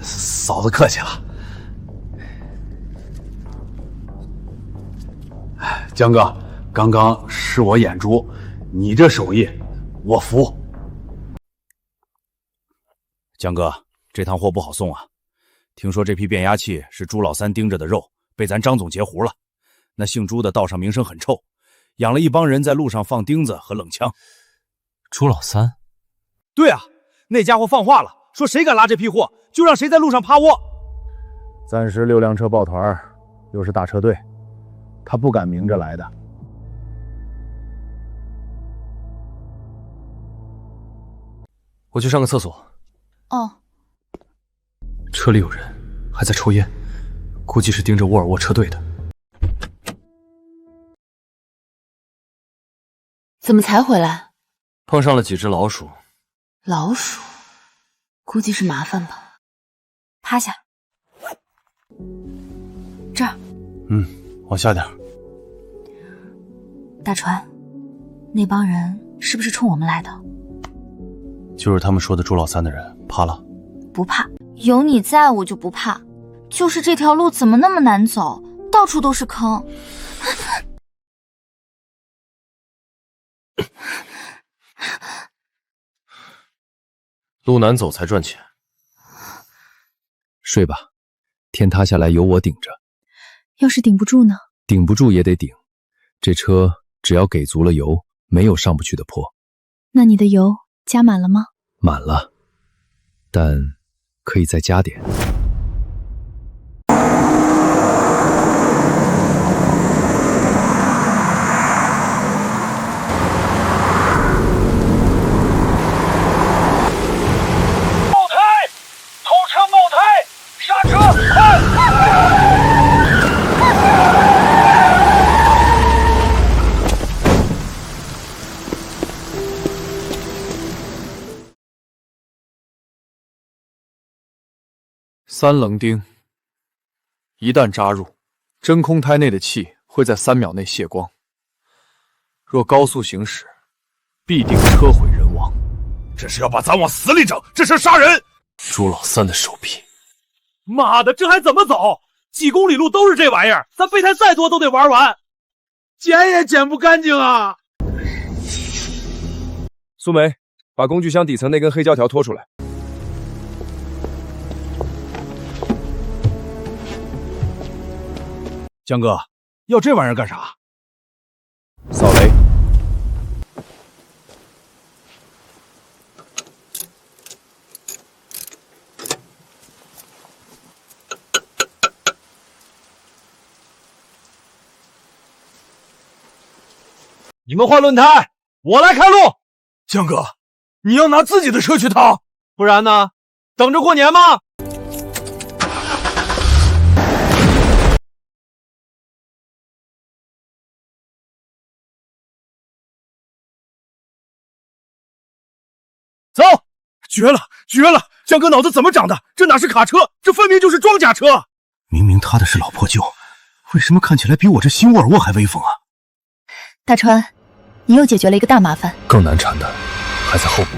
嫂子客气了。江哥，刚刚是我眼拙，你这手艺我服。江哥，这趟货不好送啊！听说这批变压器是朱老三盯着的肉，被咱张总截胡了。那姓朱的道上名声很臭，养了一帮人在路上放钉子和冷枪。朱老三？对啊，那家伙放话了，说谁敢拉这批货，就让谁在路上趴窝。暂时6辆车抱团，又是大车队，他不敢明着来的。我去上个厕所。哦。车里有人，还在抽烟，估计是盯着沃尔沃车队的。怎么才回来？碰上了几只老鼠。老鼠，估计是麻烦吧。趴下。这儿。往下点。大川，那帮人是不是冲我们来的？就是他们说的朱老三的人，怕了？不怕，有你在我就不怕。就是这条路怎么那么难走，到处都是坑。路难走才赚钱。睡吧，天塌下来有我顶着。要是顶不住呢？顶不住也得顶。这车只要给足了油，没有上不去的坡。那你的油加满了吗？满了，但可以再加点。3棱钉，一旦扎入，真空胎内的气会在3秒内泄光。若高速行驶，必定车毁人亡。这是要把咱往死里整，这是杀人！朱老三的手臂，妈的，这还怎么走？几公里路都是这玩意儿，咱备胎再多都得玩完，捡也捡不干净啊！苏梅，把工具箱底层那根黑胶条拖出来。江哥，要这玩意儿干啥？扫雷。你们换轮胎，我来开路。江哥，你要拿自己的车去趟，不然呢？等着过年吗？走，绝了，绝了！江哥脑子怎么长的？这哪是卡车，这分明就是装甲车！明明他的是老破旧，为什么看起来比我这新沃尔沃还威风啊？大川，你又解决了一个大麻烦。更难缠的还在后面。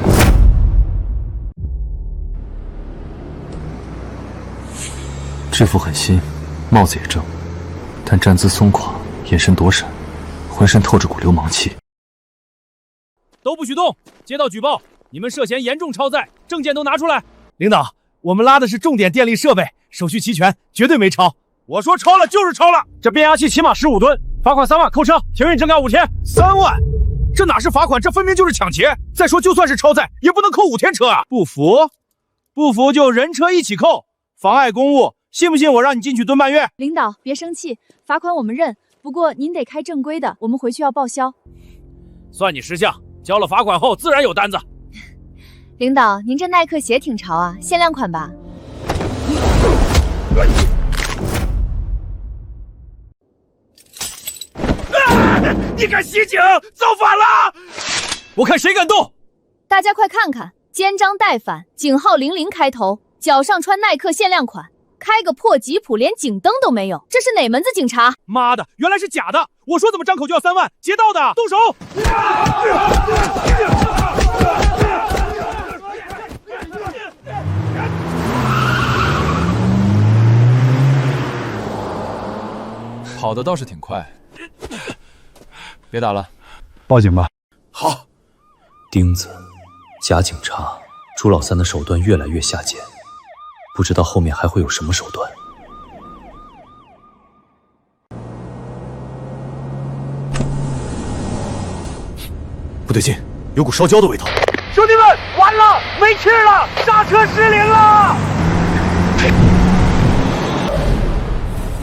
制服很新，帽子也正，但站姿松垮，眼神躲闪，浑身透着股流氓气。都不许动！接到举报，你们涉嫌严重超载，证件都拿出来。领导，我们拉的是重点电力设备，手续齐全，绝对没超。我说超了就是超了，这变压器起码15吨，罚款3万，扣车，停运征稿5天。3万？这哪是罚款，这分明就是抢劫！再说，就算是超载，也不能扣5天车啊！不服？不服就人车一起扣，妨碍公务。信不信我让你进去蹲半月？领导别生气，罚款我们认，不过您得开正规的，我们回去要报销。算你识相，交了罚款后自然有单子。领导，您这耐克鞋挺潮啊，限量款吧？你敢袭警，造反了！我看谁敢动！大家快看看，肩章带反，警号00开头，脚上穿耐克限量款。开个破吉普，连警灯都没有，这是哪门子警察？妈的，原来是假的！我说怎么张口就要3万，劫道的，动手！跑的倒是挺快，别打了，报警吧。好。钉子，假警察，朱老三的手段越来越下贱。不知道后面还会有什么手段。不对劲，有股烧焦的味道。兄弟们，完了，没气了，刹车失灵了！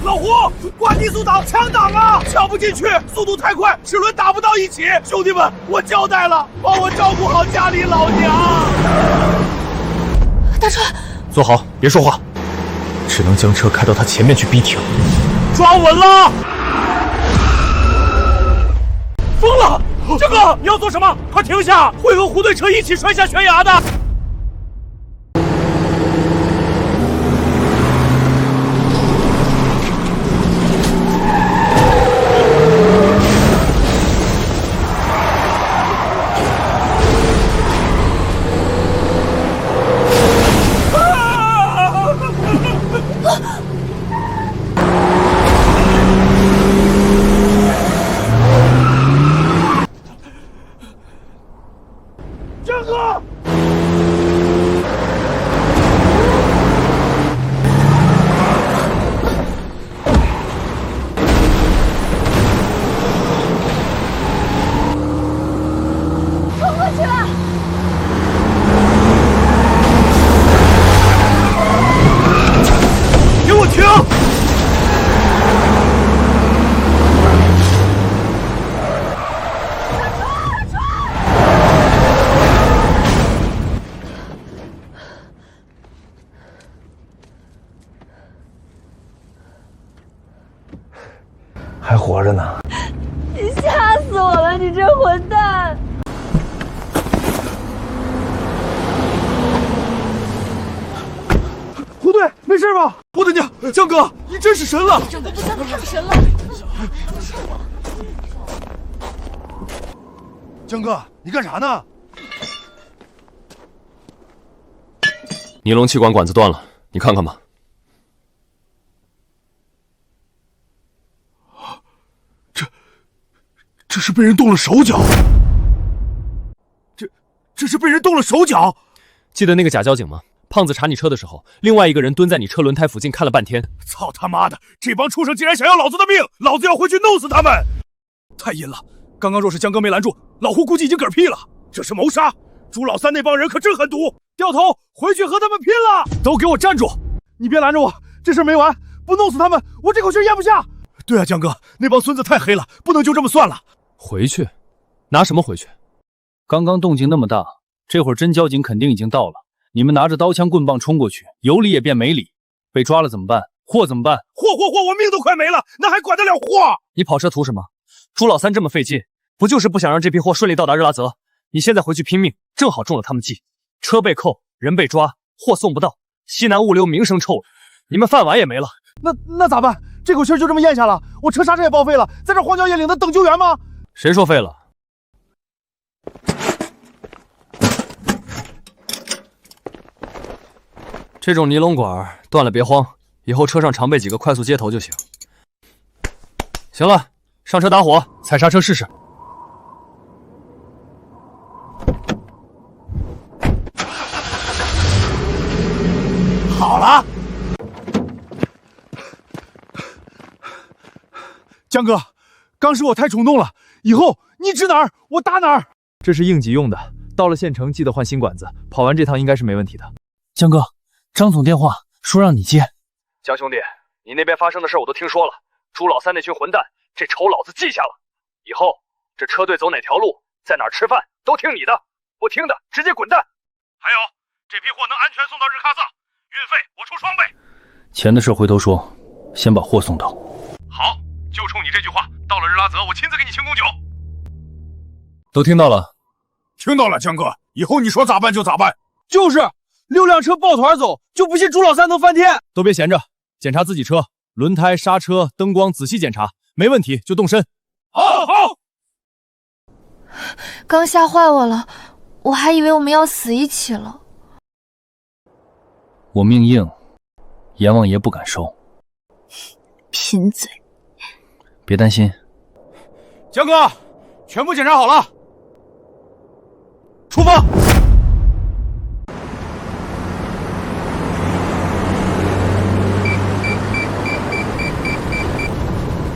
老胡，挂低速挡，强挡啊！抢不进去，速度太快，齿轮打不到一起。兄弟们，我交代了，帮我照顾好家里老娘。大川。坐好，别说话，只能将车开到他前面去逼停。抓稳了！疯了！江哥，你要做什么？快停下！会和胡队车一起摔下悬崖的。停！还活着呢。你吓死我了，你这混蛋！胡队，没事吧？我的娘，江哥，你真是神了！江哥不像太神了。江哥，你干啥呢？尼龙气管管子断了，你看看吧。这是被人动了手脚。这是被人动了手脚。记得那个假交警吗？胖子查你车的时候，另外一个人蹲在你车轮胎附近看了半天。操他妈的！这帮畜生竟然想要老子的命！老子要回去弄死他们！太阴了！刚刚若是江哥没拦住，老胡估计已经嗝屁了。这是谋杀！朱老三那帮人可真狠毒！掉头回去和他们拼了！都给我站住！你别拦着我，这事没完，不弄死他们，我这口气咽不下。对啊，江哥，那帮孙子太黑了，不能就这么算了。回去？拿什么回去？刚刚动静那么大，这会儿真交警肯定已经到了。你们拿着刀枪棍棒冲过去，有理也变没理。被抓了怎么办？货怎么办？货，我命都快没了，那还管得了货？你跑车图什么？朱老三这么费劲，不就是不想让这批货顺利到达日拉泽？你现在回去拼命，正好中了他们计。车被扣，人被抓，货送不到，西南物流名声臭，你们饭碗也没了。那咋办？这口气就这么咽下了，我车刹车也报废了，在这荒郊野岭的等救援吗？谁说废了？这种尼龙管断了别慌，以后车上常备几个快速接头就行。行了，上车打火，踩刹车试试。好了，江哥，刚是我太冲动了，以后你指哪儿我打哪儿。这是应急用的，到了县城记得换新管子，跑完这趟应该是没问题的。江哥，张总电话说让你接。江兄弟，你那边发生的事我都听说了，朱老三那群混蛋，这仇老子记下了。以后这车队走哪条路，在哪儿吃饭都听你的，不听的直接滚蛋。还有，这批货能安全送到日喀则，运费我出双倍。钱的事回头说，先把货送到。好，就冲你这句话，到了日拉泽我亲自给你庆功酒。都听到了。听到了，江哥，以后你说咋办就咋办。就是6辆车抱团走，就不信朱老三能翻天。都别闲着，检查自己车，轮胎、刹车、灯光仔细检查，没问题就动身。好。刚吓坏我了，我还以为我们要死一起了。我命硬，阎王爷不敢收。贫嘴。别担心，江哥，全部检查好了，出发。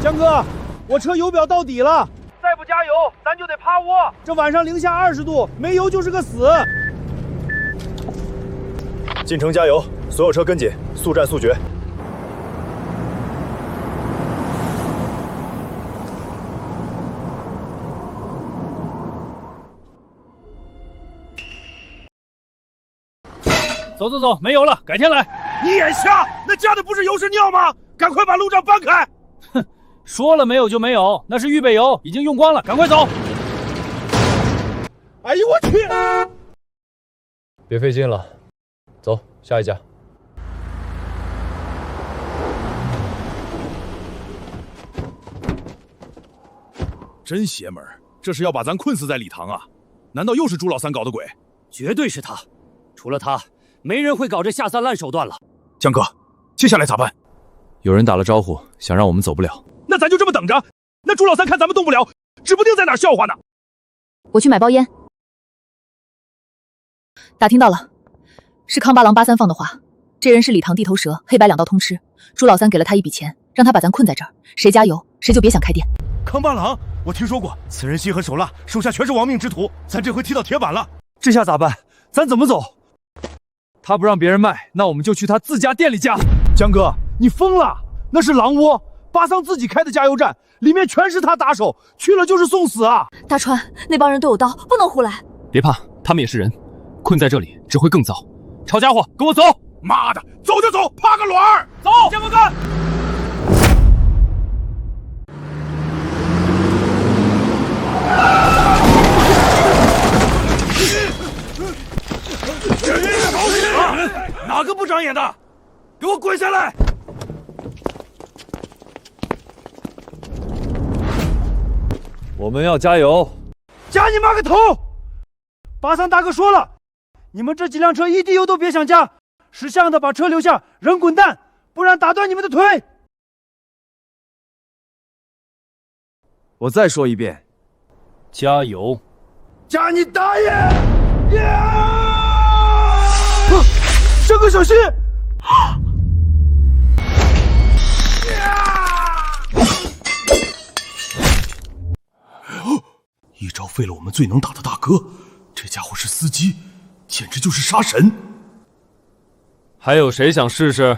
江哥，我车油表到底了，再不加油，咱就得趴窝。这晚上零下20度，没油就是个死。进城加油，所有车跟紧，速战速决。走，没油了，改天来。你眼瞎？那加的不是油是尿吗？赶快把路障搬开！哼，说了没有就没有，那是预备油，已经用光了，赶快走。哎呦我去！别费劲了，走，下一家。真邪门，这是要把咱困死在礼堂啊？难道又是朱老三搞的鬼？绝对是他，除了他，没人会搞这下三滥手段了。江哥，接下来咋办？有人打了招呼，想让我们走不了。那咱就这么等着。那朱老三看咱们动不了，指不定在哪儿笑话呢。我去买包烟。打听到了，是康八郎83放的话，这人是礼堂地头蛇，黑白两道通吃。朱老三给了他一笔钱，让他把咱困在这儿，谁加油谁就别想开店。康八郎，我听说过，此人心狠手辣，手下全是亡命之徒。咱这回踢到铁板了，这下咋办？咱怎么走？他不让别人卖，那我们就去他自家店里加。江哥，你疯了？那是狼窝，巴桑自己开的加油站，里面全是他打手，去了就是送死啊！大川，那帮人都有刀，不能胡来。别怕，他们也是人，困在这里只会更糟。抄家伙，跟我走！妈的，走就走，怕个卵儿！走，见我干！哪个不长眼的，给我滚下来！我们要加油！加你妈个头！巴桑大哥说了，你们这几辆车一滴油都别想加，识相的把车留下，人滚蛋，不然打断你们的腿！我再说一遍，加油！加你大爷！江哥，小心！一招废了我们最能打的大哥，这家伙是司机，简直就是杀神。还有谁想试试？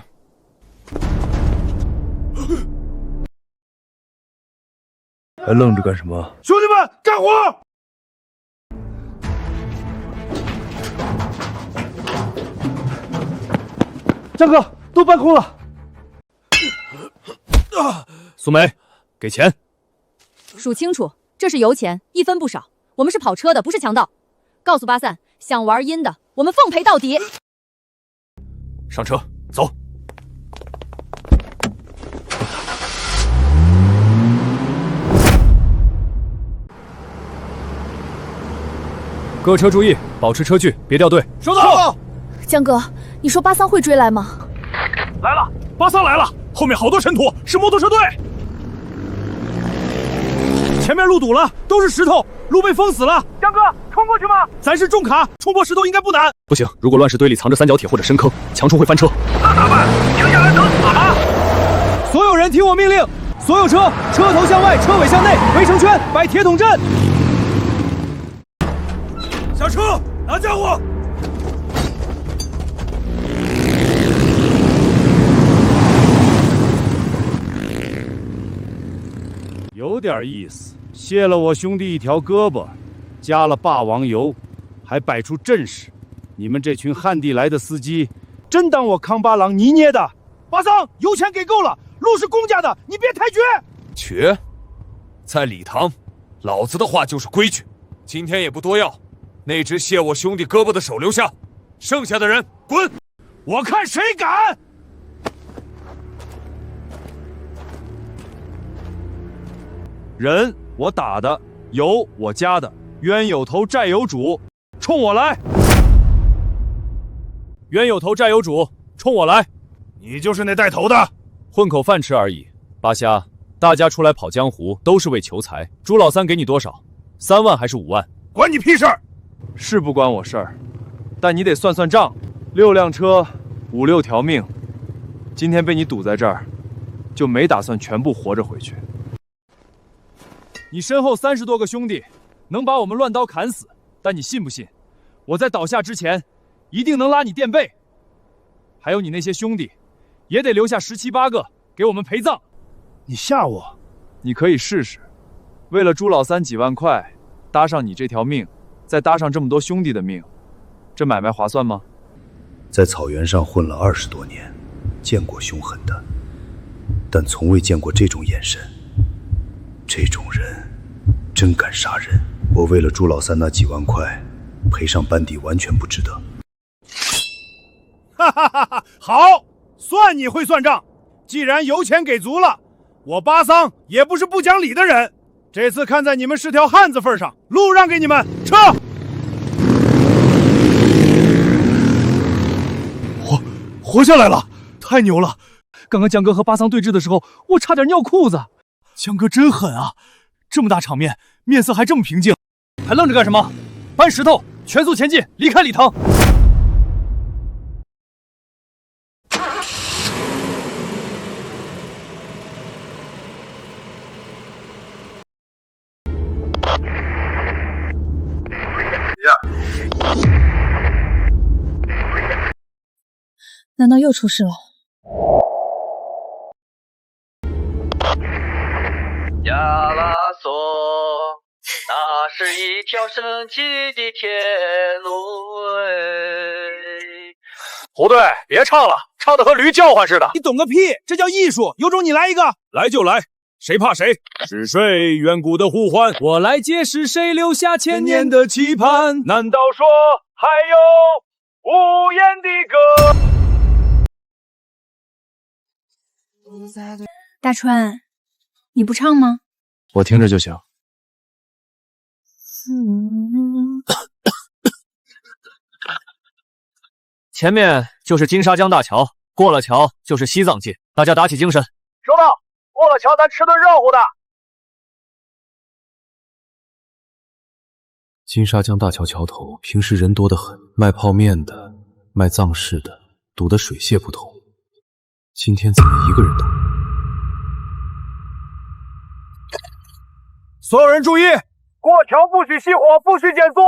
还愣着干什么？兄弟们，干活！江哥，都搬空了。苏梅，给钱。数清楚，这是油钱，1分不少。我们是跑车的，不是强盗。告诉巴散，想玩阴的，我们奉陪到底。上车，走。各车注意，保持车距，别掉队。收到。江哥，你说巴桑会追来吗？来了，巴桑来了，后面好多尘土，是摩托车队。前面路堵了，都是石头，路被封死了。江哥，冲过去吗？咱是重卡，冲破石头应该不难。不行，如果乱石堆里藏着三角铁或者深坑，强冲会翻车。那咋办？停下来等死吗？所有人听我命令，所有车车头向外，车尾向内，围成圈，摆铁桶阵。下车，拿家伙！有点意思，卸了我兄弟一条胳膊，加了霸王油，还摆出阵势。你们这群旱地来的司机，真当我康巴郎泥捏的？巴桑，油钱给够了，路是公家的，你别太绝。瘸，在礼堂，老子的话就是规矩。今天也不多要，那只卸我兄弟胳膊的手留下，剩下的人滚！我看谁敢！人我打的，油我加的，冤有头债有主，冲我来！冤有头债有主，冲我来！你就是那带头的，混口饭吃而已。八虾，大家出来跑江湖都是为求财。朱老三给你多少？3万还是5万？关你屁事儿！是不关我事儿，但你得算算账。6辆车，5、6条命，今天被你堵在这儿，就没打算全部活着回去。你身后30多个兄弟，能把我们乱刀砍死，但你信不信？我在倒下之前，一定能拉你垫背。还有你那些兄弟，也得留下17、8个给我们陪葬。你吓我？你可以试试。为了朱老三几万块，搭上你这条命，再搭上这么多兄弟的命，这买卖划算吗？在草原上混了20多年，见过凶狠的，但从未见过这种眼神。这种人真敢杀人！我为了朱老三那几万块，赔上班底完全不值得。哈哈哈哈！好，算你会算账。既然油钱给足了，我巴桑也不是不讲理的人。这次看在你们是条汉子份上，路让给你们，撤！活下来了，太牛了！刚刚江哥和巴桑对峙的时候，我差点尿裤子。江哥真狠啊！这么大场面，面色还这么平静，还愣着干什么？搬石头，全速前进，离开礼堂。难道又出事了？拉索，那是一条神奇的铁路。胡队，别唱了，唱的和驴叫唤似的。你懂个屁，这叫艺术。有种你来一个，来就来，谁怕谁？是谁远古的呼唤？我来揭示谁留下千年的期盼。难道说还有无言的歌？大川，你不唱吗？我听着就行。前面就是金沙江大桥，过了桥就是西藏界，大家打起精神。收到，过了桥咱吃顿热乎的。金沙江大桥桥头平时人多得很，卖泡面的、卖藏式的，堵得水泄不通。今天怎么一个人都没有？所有人注意，过桥不许熄火，不许减速，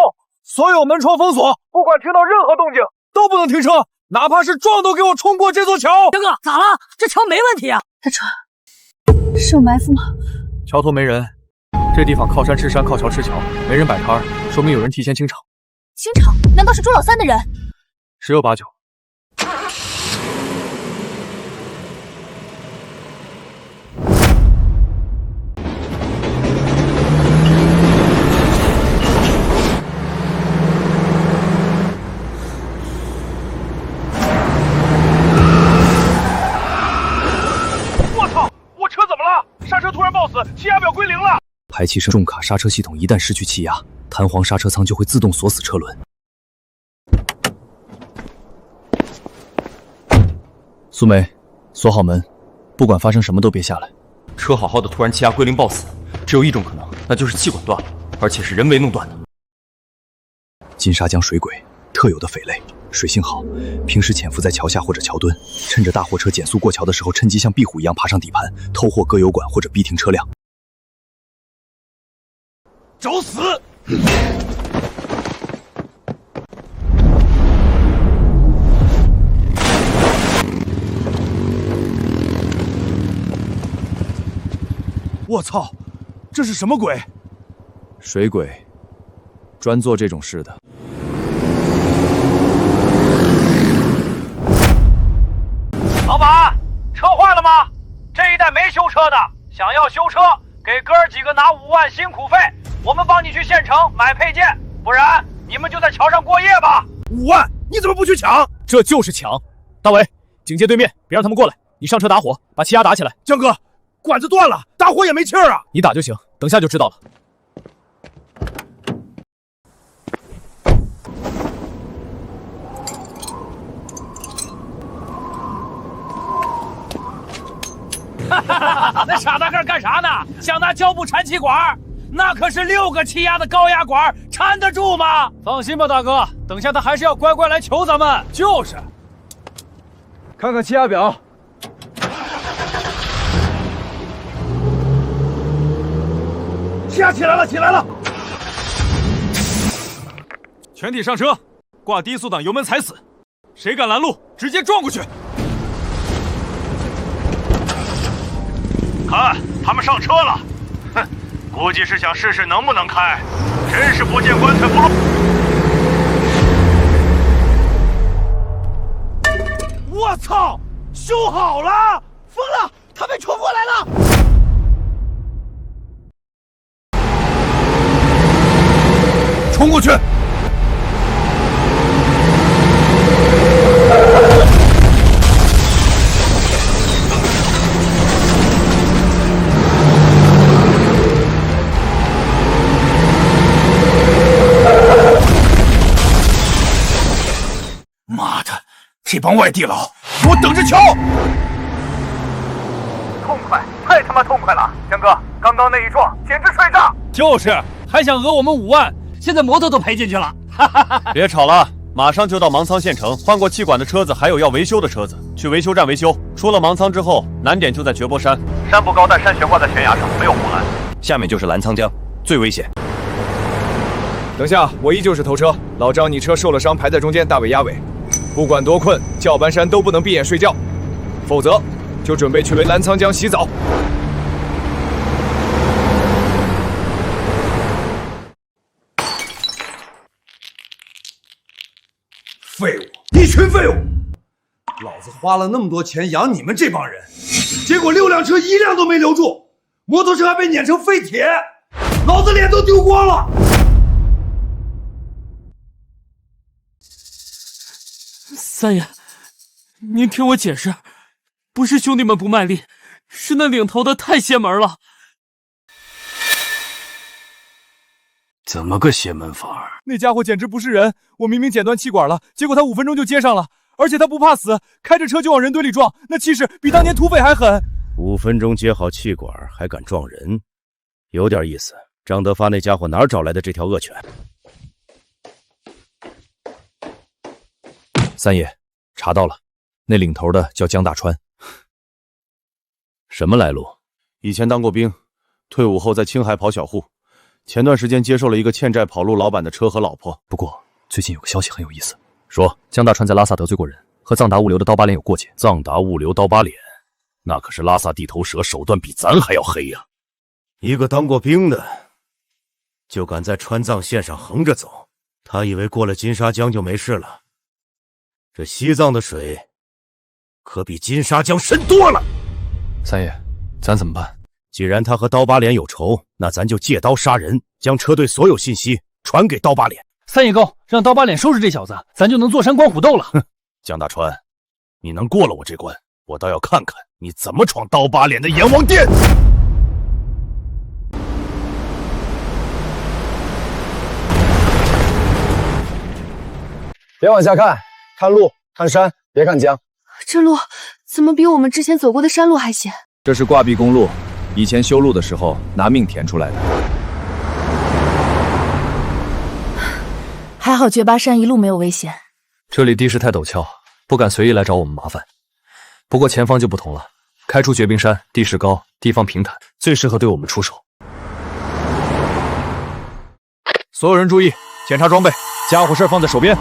所有门窗封锁，不管听到任何动静都不能停车，哪怕是撞都给我冲过这座桥！江哥，咋了？这桥没问题啊！大川，是有埋伏吗？桥头没人，这地方靠山吃山，靠桥吃桥，没人摆摊，说明有人提前清场。清场？难道是朱老三的人？十有八九。刹车突然冒死，气压表归零了。排气声重卡刹车系统一旦失去气压，弹簧刹车舱就会自动锁死车轮。苏梅，锁好门，不管发生什么都别下来。车好好的，突然气压归零爆死，只有一种可能，那就是气管断了，而且是人为弄断的。金沙江水鬼特有的匪类，水性好，平时潜伏在桥下或者桥墩，趁着大货车减速过桥的时候，趁机像壁虎一样爬上底盘，偷货割油管或者逼停车辆。找死！我操，这是什么鬼？水鬼，专做这种事的。老板，车坏了吗？这一带没修车的，想要修车，给哥儿几个拿5万辛苦费，我们帮你去县城买配件，不然你们就在桥上过夜吧。5万，你怎么不去抢？这就是抢！大伟，警戒对面，别让他们过来。你上车打火，把气压打起来。江哥，管子断了，打火也没气儿啊！你打就行，等下就知道了。那傻大个干啥呢？想拿胶布缠气管？那可是6个气压的高压管，缠得住吗？放心吧，大哥，等下他还是要乖乖来求咱们。就是，看看气压表，气压起来了，起来了！全体上车，挂低速档，油门踩死，谁敢拦路，直接撞过去！看，他们上车了，哼，估计是想试试能不能开，真是不见棺材不落。我操，修好了！疯了，他被冲过来了！冲过去！妈的，这帮外地佬，给我等着瞧！痛快，太他妈痛快了！江哥，刚刚那一撞简直帅炸！就是，还想讹我们5万，现在摩托都赔进去了。别吵了，马上就到芒仓县城，换过气管的车子还有要维修的车子，去维修站维修。出了芒仓之后，难点就在绝波山，山不高，但山悬挂在悬崖上，没有护栏。下面就是澜沧江，最危险。等下，我依旧是头车，老张，你车受了伤，排在中间，大尾压尾。不管多困，叫班山都不能闭眼睡觉，否则就准备去澜沧江洗澡。群废物！老子花了那么多钱养你们这帮人，结果6辆车1辆都没留住，摩托车还被碾成废铁，老子脸都丢光了。三爷，您听我解释，不是兄弟们不卖力，是那领头的太邪门了。怎么个邪门法？那家伙简直不是人！我明明剪断气管了，结果他5分钟就接上了，而且他不怕死，开着车就往人堆里撞，那气势比当年土匪还狠。5分钟接好气管还敢撞人，有点意思。张德发那家伙哪儿找来的这条恶犬？三爷，查到了，那领头的叫江大川。什么来路？以前当过兵，退伍后在青海跑小户。前段时间接受了一个欠债跑路老板的车和老婆。不过最近有个消息很有意思，说江大川在拉萨得罪过人，和藏达物流的刀疤脸有过节。藏达物流刀疤脸，那可是拉萨地头蛇，手段比咱还要黑呀！一个当过兵的，就敢在川藏线上横着走，他以为过了金沙江就没事了。这西藏的水，可比金沙江深多了。三爷，咱怎么办？既然他和刀疤脸有仇，那咱就借刀杀人，将车队所有信息传给刀疤脸。三爷够，让刀疤脸收拾这小子，咱就能坐山观虎斗了。哼，江大川，你能过了我这关，我倒要看看你怎么闯刀疤脸的阎王殿。别往下看，看路，看山，别看江。这路怎么比我们之前走过的山路还险？这是挂壁公路，以前修路的时候拿命填出来的。还好绝巴山一路没有危险。这里地势太陡峭，不敢随意来找我们麻烦。不过前方就不同了，开出绝冰山，地势高，地方平坦，最适合对我们出手。所有人注意，检查装备，家伙事放在手边。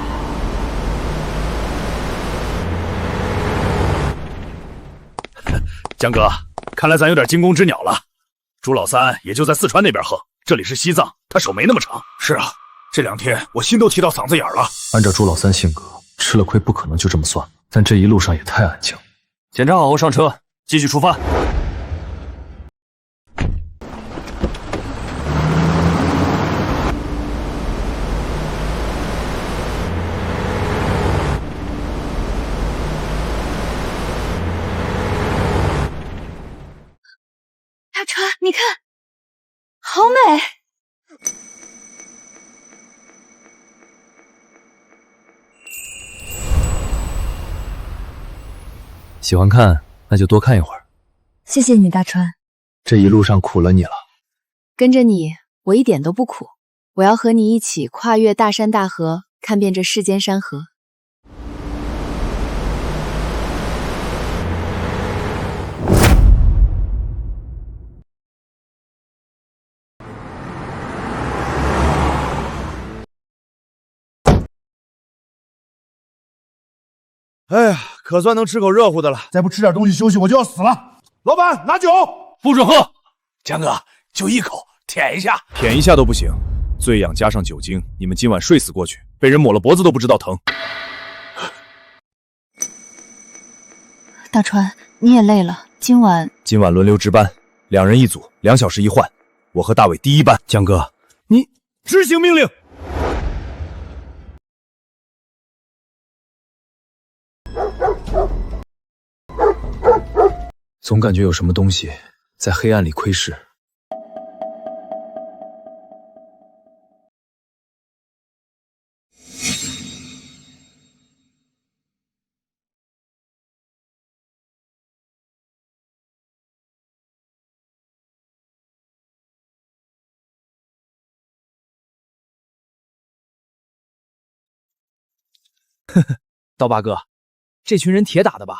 江哥，看来咱有点惊弓之鸟了。朱老三也就在四川那边横，这里是西藏，他手没那么长。是啊，这2天我心都提到嗓子眼了。按照朱老三性格，吃了亏不可能就这么算了，但这一路上也太安静。检查好后上车，继续出发。大川，你看，好美！喜欢看，那就多看一会儿。谢谢你，大川。这一路上苦了你了。跟着你，我一点都不苦。我要和你一起跨越大山大河，看遍这世间山河。哎呀，可算能吃口热乎的了。再不吃点东西休息，我就要死了。老板，拿酒，不准喝。江哥，就一口，舔一下。舔一下都不行，醉氧加上酒精，你们今晚睡死过去，被人抹了脖子都不知道疼。大川，你也累了，今晚轮流值班，2人一组，2小时一换。我和大伟第一班。江哥，你执行命令。总感觉有什么东西在黑暗里窥视。呵呵，刀疤哥，这群人铁打的吧？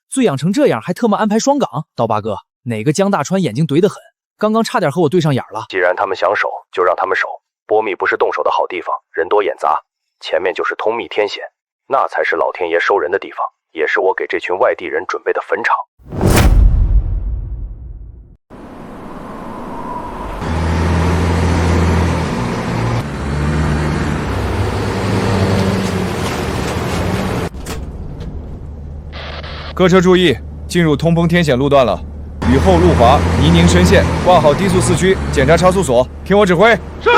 醉养成这样，还特么安排双岗。刀疤哥，哪个江大川眼睛怼得很，刚刚差点和我对上眼了。既然他们想守，就让他们守。波密不是动手的好地方，人多眼杂，前面就是通密天险，那才是老天爷收人的地方，也是我给这群外地人准备的坟场。各车注意，进入通丰天险路段了。雨后路滑，泥泞深陷，挂好低速4驱，检查差速锁，听我指挥。是。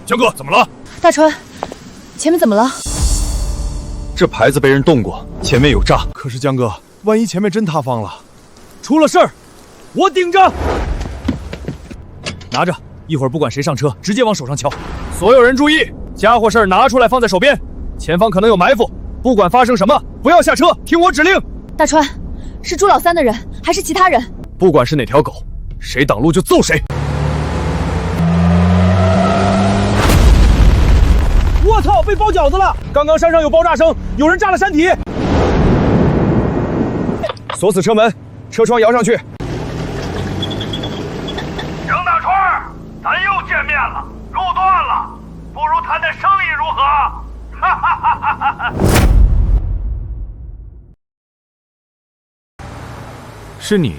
江哥，怎么了？大川，前面怎么了？这牌子被人动过，前面有诈。可是江哥，万一前面真塌方了，出了事儿，我顶着。拿着，一会儿不管谁上车，直接往手上敲。所有人注意，家伙事儿拿出来放在手边，前方可能有埋伏，不管发生什么，不要下车，听我指令。大川，是朱老三的人还是其他人？不管是哪条狗，谁挡路就揍谁。我操！被包饺子了！刚刚山上有爆炸声，有人炸了山体。锁死车门，车窗摇上去。杨大川，咱又见面了，路断了，不如谈谈生意如何？哈哈哈哈哈哈！是你，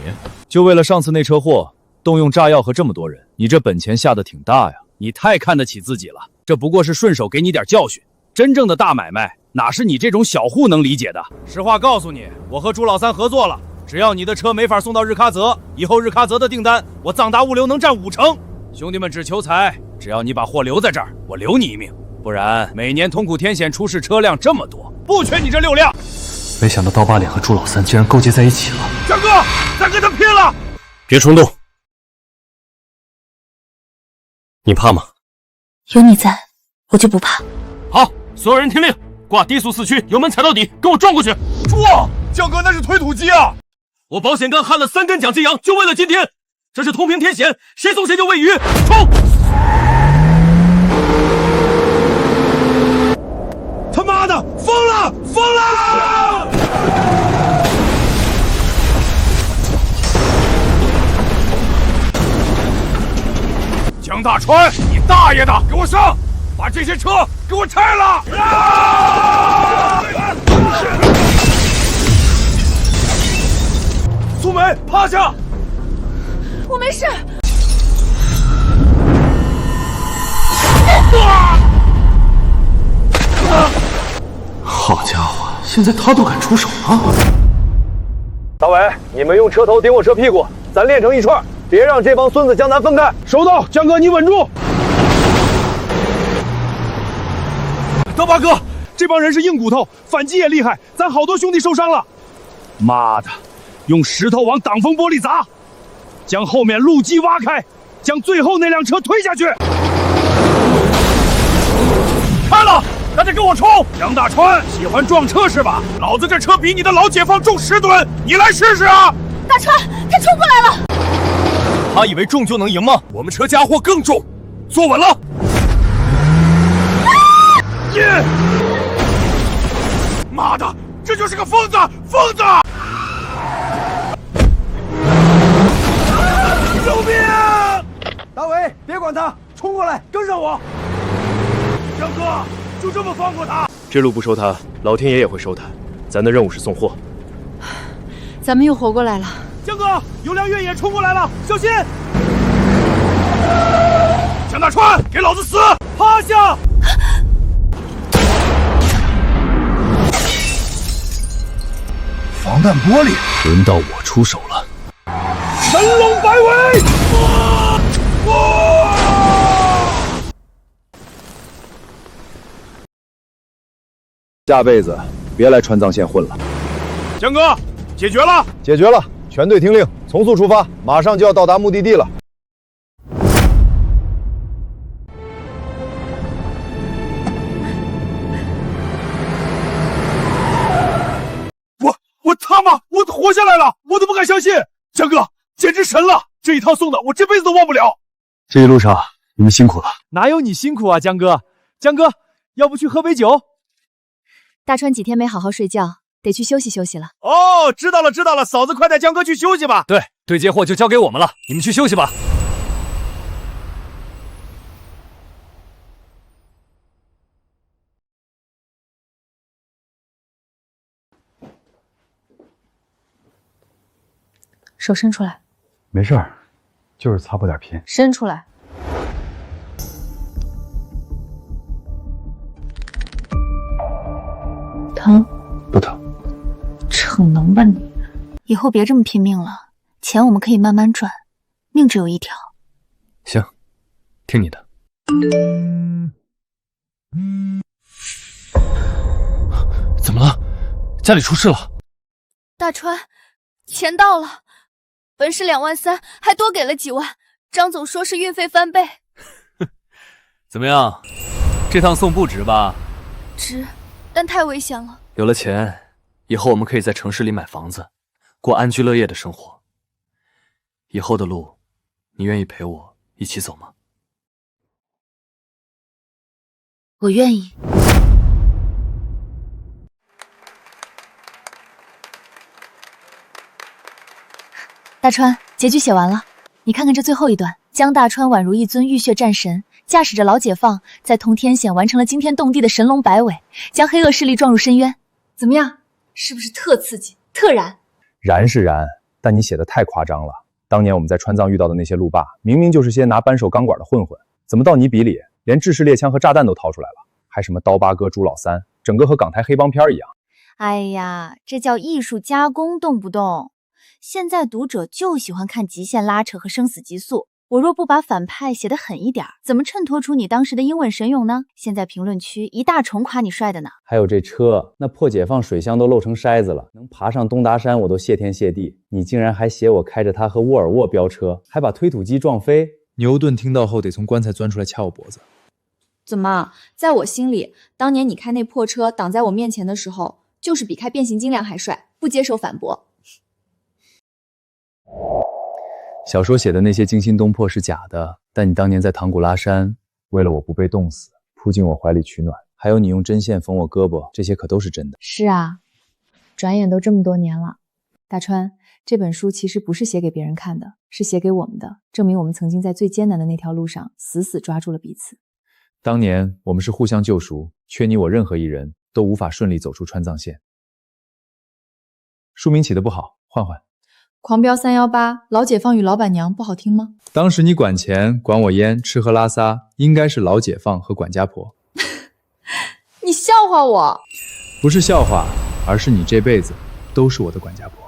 就为了上次那车祸，动用炸药和这么多人，你这本钱下得挺大呀！你太看得起自己了。这不过是顺手给你点教训，真正的大买卖哪是你这种小户能理解的？实话告诉你，我和朱老三合作了，只要你的车没法送到日喀则，以后日喀则的订单我藏达物流能占50%。兄弟们只求财，只要你把货留在这儿，我留你一命。不然每年通苦天险出事车辆这么多，不缺你这6辆。没想到刀疤脸和朱老三竟然勾结在一起了。江哥，咱跟他拼了！别冲动，你怕吗？有你在，我就不怕。好，所有人听令，挂低速4驱，油门踩到底，跟我撞过去！撞！江哥那是推土机啊！我保险杠焊了3根奖金羊，就为了今天。这是通平天险，谁送谁就喂鱼！冲！他妈的，疯了！疯了！江大川，你大爷的，给我上！把这些车给我拆了！苏梅，趴下！我没事。好家伙，现在他都敢出手了！大伟，你们用车头顶我车屁股，咱练成一串，别让这帮孙子将咱分开。收到，江哥你稳住。刀疤哥，这帮人是硬骨头，反击也厉害，咱好多兄弟受伤了。妈的，用石头往挡风玻璃砸，将后面路基挖开，将最后那辆车推下去。开了，大家跟我冲！杨大川，喜欢撞车是吧？老子这车比你的老解放重10吨，你来试试啊！大川，他冲过来了。他以为重就能赢吗？我们车家伙更重，坐稳了。妈的，这就是个疯子！疯子！救命！大伟，别管他，冲过来，跟上我。江哥，就这么放过他？这路不收他，老天爷也会收他。咱的任务是送货。咱们又活过来了。江哥，有辆越野冲过来了，小心！江大川，给老子死！趴下！防弹玻璃，轮到我出手了。神龙摆尾！下辈子别来川藏线混了。江哥，解决了，解决了，全队听令，从速出发，马上就要到达目的地了。我他妈，我活下来了，我都不敢相信！江哥，简直神了！这一趟送的，我这辈子都忘不了。这一路上你们辛苦了。哪有你辛苦啊，江哥！江哥，要不去喝杯酒？大川几天没好好睡觉，得去休息休息了。哦，知道了知道了，嫂子快带江哥去休息吧。对，对接货就交给我们了，你们去休息吧。手伸出来。没事儿，就是擦破点皮。伸出来。疼？不疼。逞能吧你！以后别这么拼命了，钱我们可以慢慢赚，命只有一条。行，听你的。怎么了？家里出事了？大川，钱到了，本是2万3，还多给了几万。张总说是运费翻倍。怎么样？这趟送不值吧？值，但太危险了。有了钱，以后我们可以在城市里买房子，过安居乐业的生活。以后的路，你愿意陪我一起走吗？我愿意。大川，结局写完了，你看看这最后一段，江大川宛如一尊浴血战神，驾驶着老解放，在通天险完成了惊天动地的神龙摆尾，将黑恶势力撞入深渊。怎么样？是不是特刺激、特燃？燃是燃，但你写的太夸张了。当年我们在川藏遇到的那些路霸，明明就是些拿扳手钢管的混混，怎么到你笔里，连制式猎枪和炸弹都掏出来了，还什么刀疤哥、朱老三，整个和港台黑帮片一样。哎呀，这叫艺术加工，动不动。现在读者就喜欢看极限拉扯和生死急速，我若不把反派写得狠一点，怎么衬托出你当时的英文神勇呢？现在评论区一大重夸你帅的呢。还有这车，那破解放水箱都漏成筛子了，能爬上东达山我都谢天谢地。你竟然还写我开着它和沃尔沃飙车，还把推土机撞飞。牛顿听到后得从棺材钻出来掐我脖子。怎么，在我心里，当年你开那破车挡在我面前的时候，就是比开变形金刚还帅，不接受反驳。小说写的那些惊心动魄是假的，但你当年在唐古拉山，为了我不被冻死，扑进我怀里取暖，还有你用针线缝我胳膊，这些可都是真的。是啊，转眼都这么多年了。大川，这本书其实不是写给别人看的，是写给我们的，证明我们曾经在最艰难的那条路上死死抓住了彼此。当年我们是互相救赎，缺你我任何一人都无法顺利走出川藏线。书名起得不好，换换。狂飙318，老解放与老板娘，不好听吗？当时你管钱管我烟，吃喝拉撒，应该是老解放和管家婆。你笑话我？不是笑话，而是你这辈子都是我的管家婆。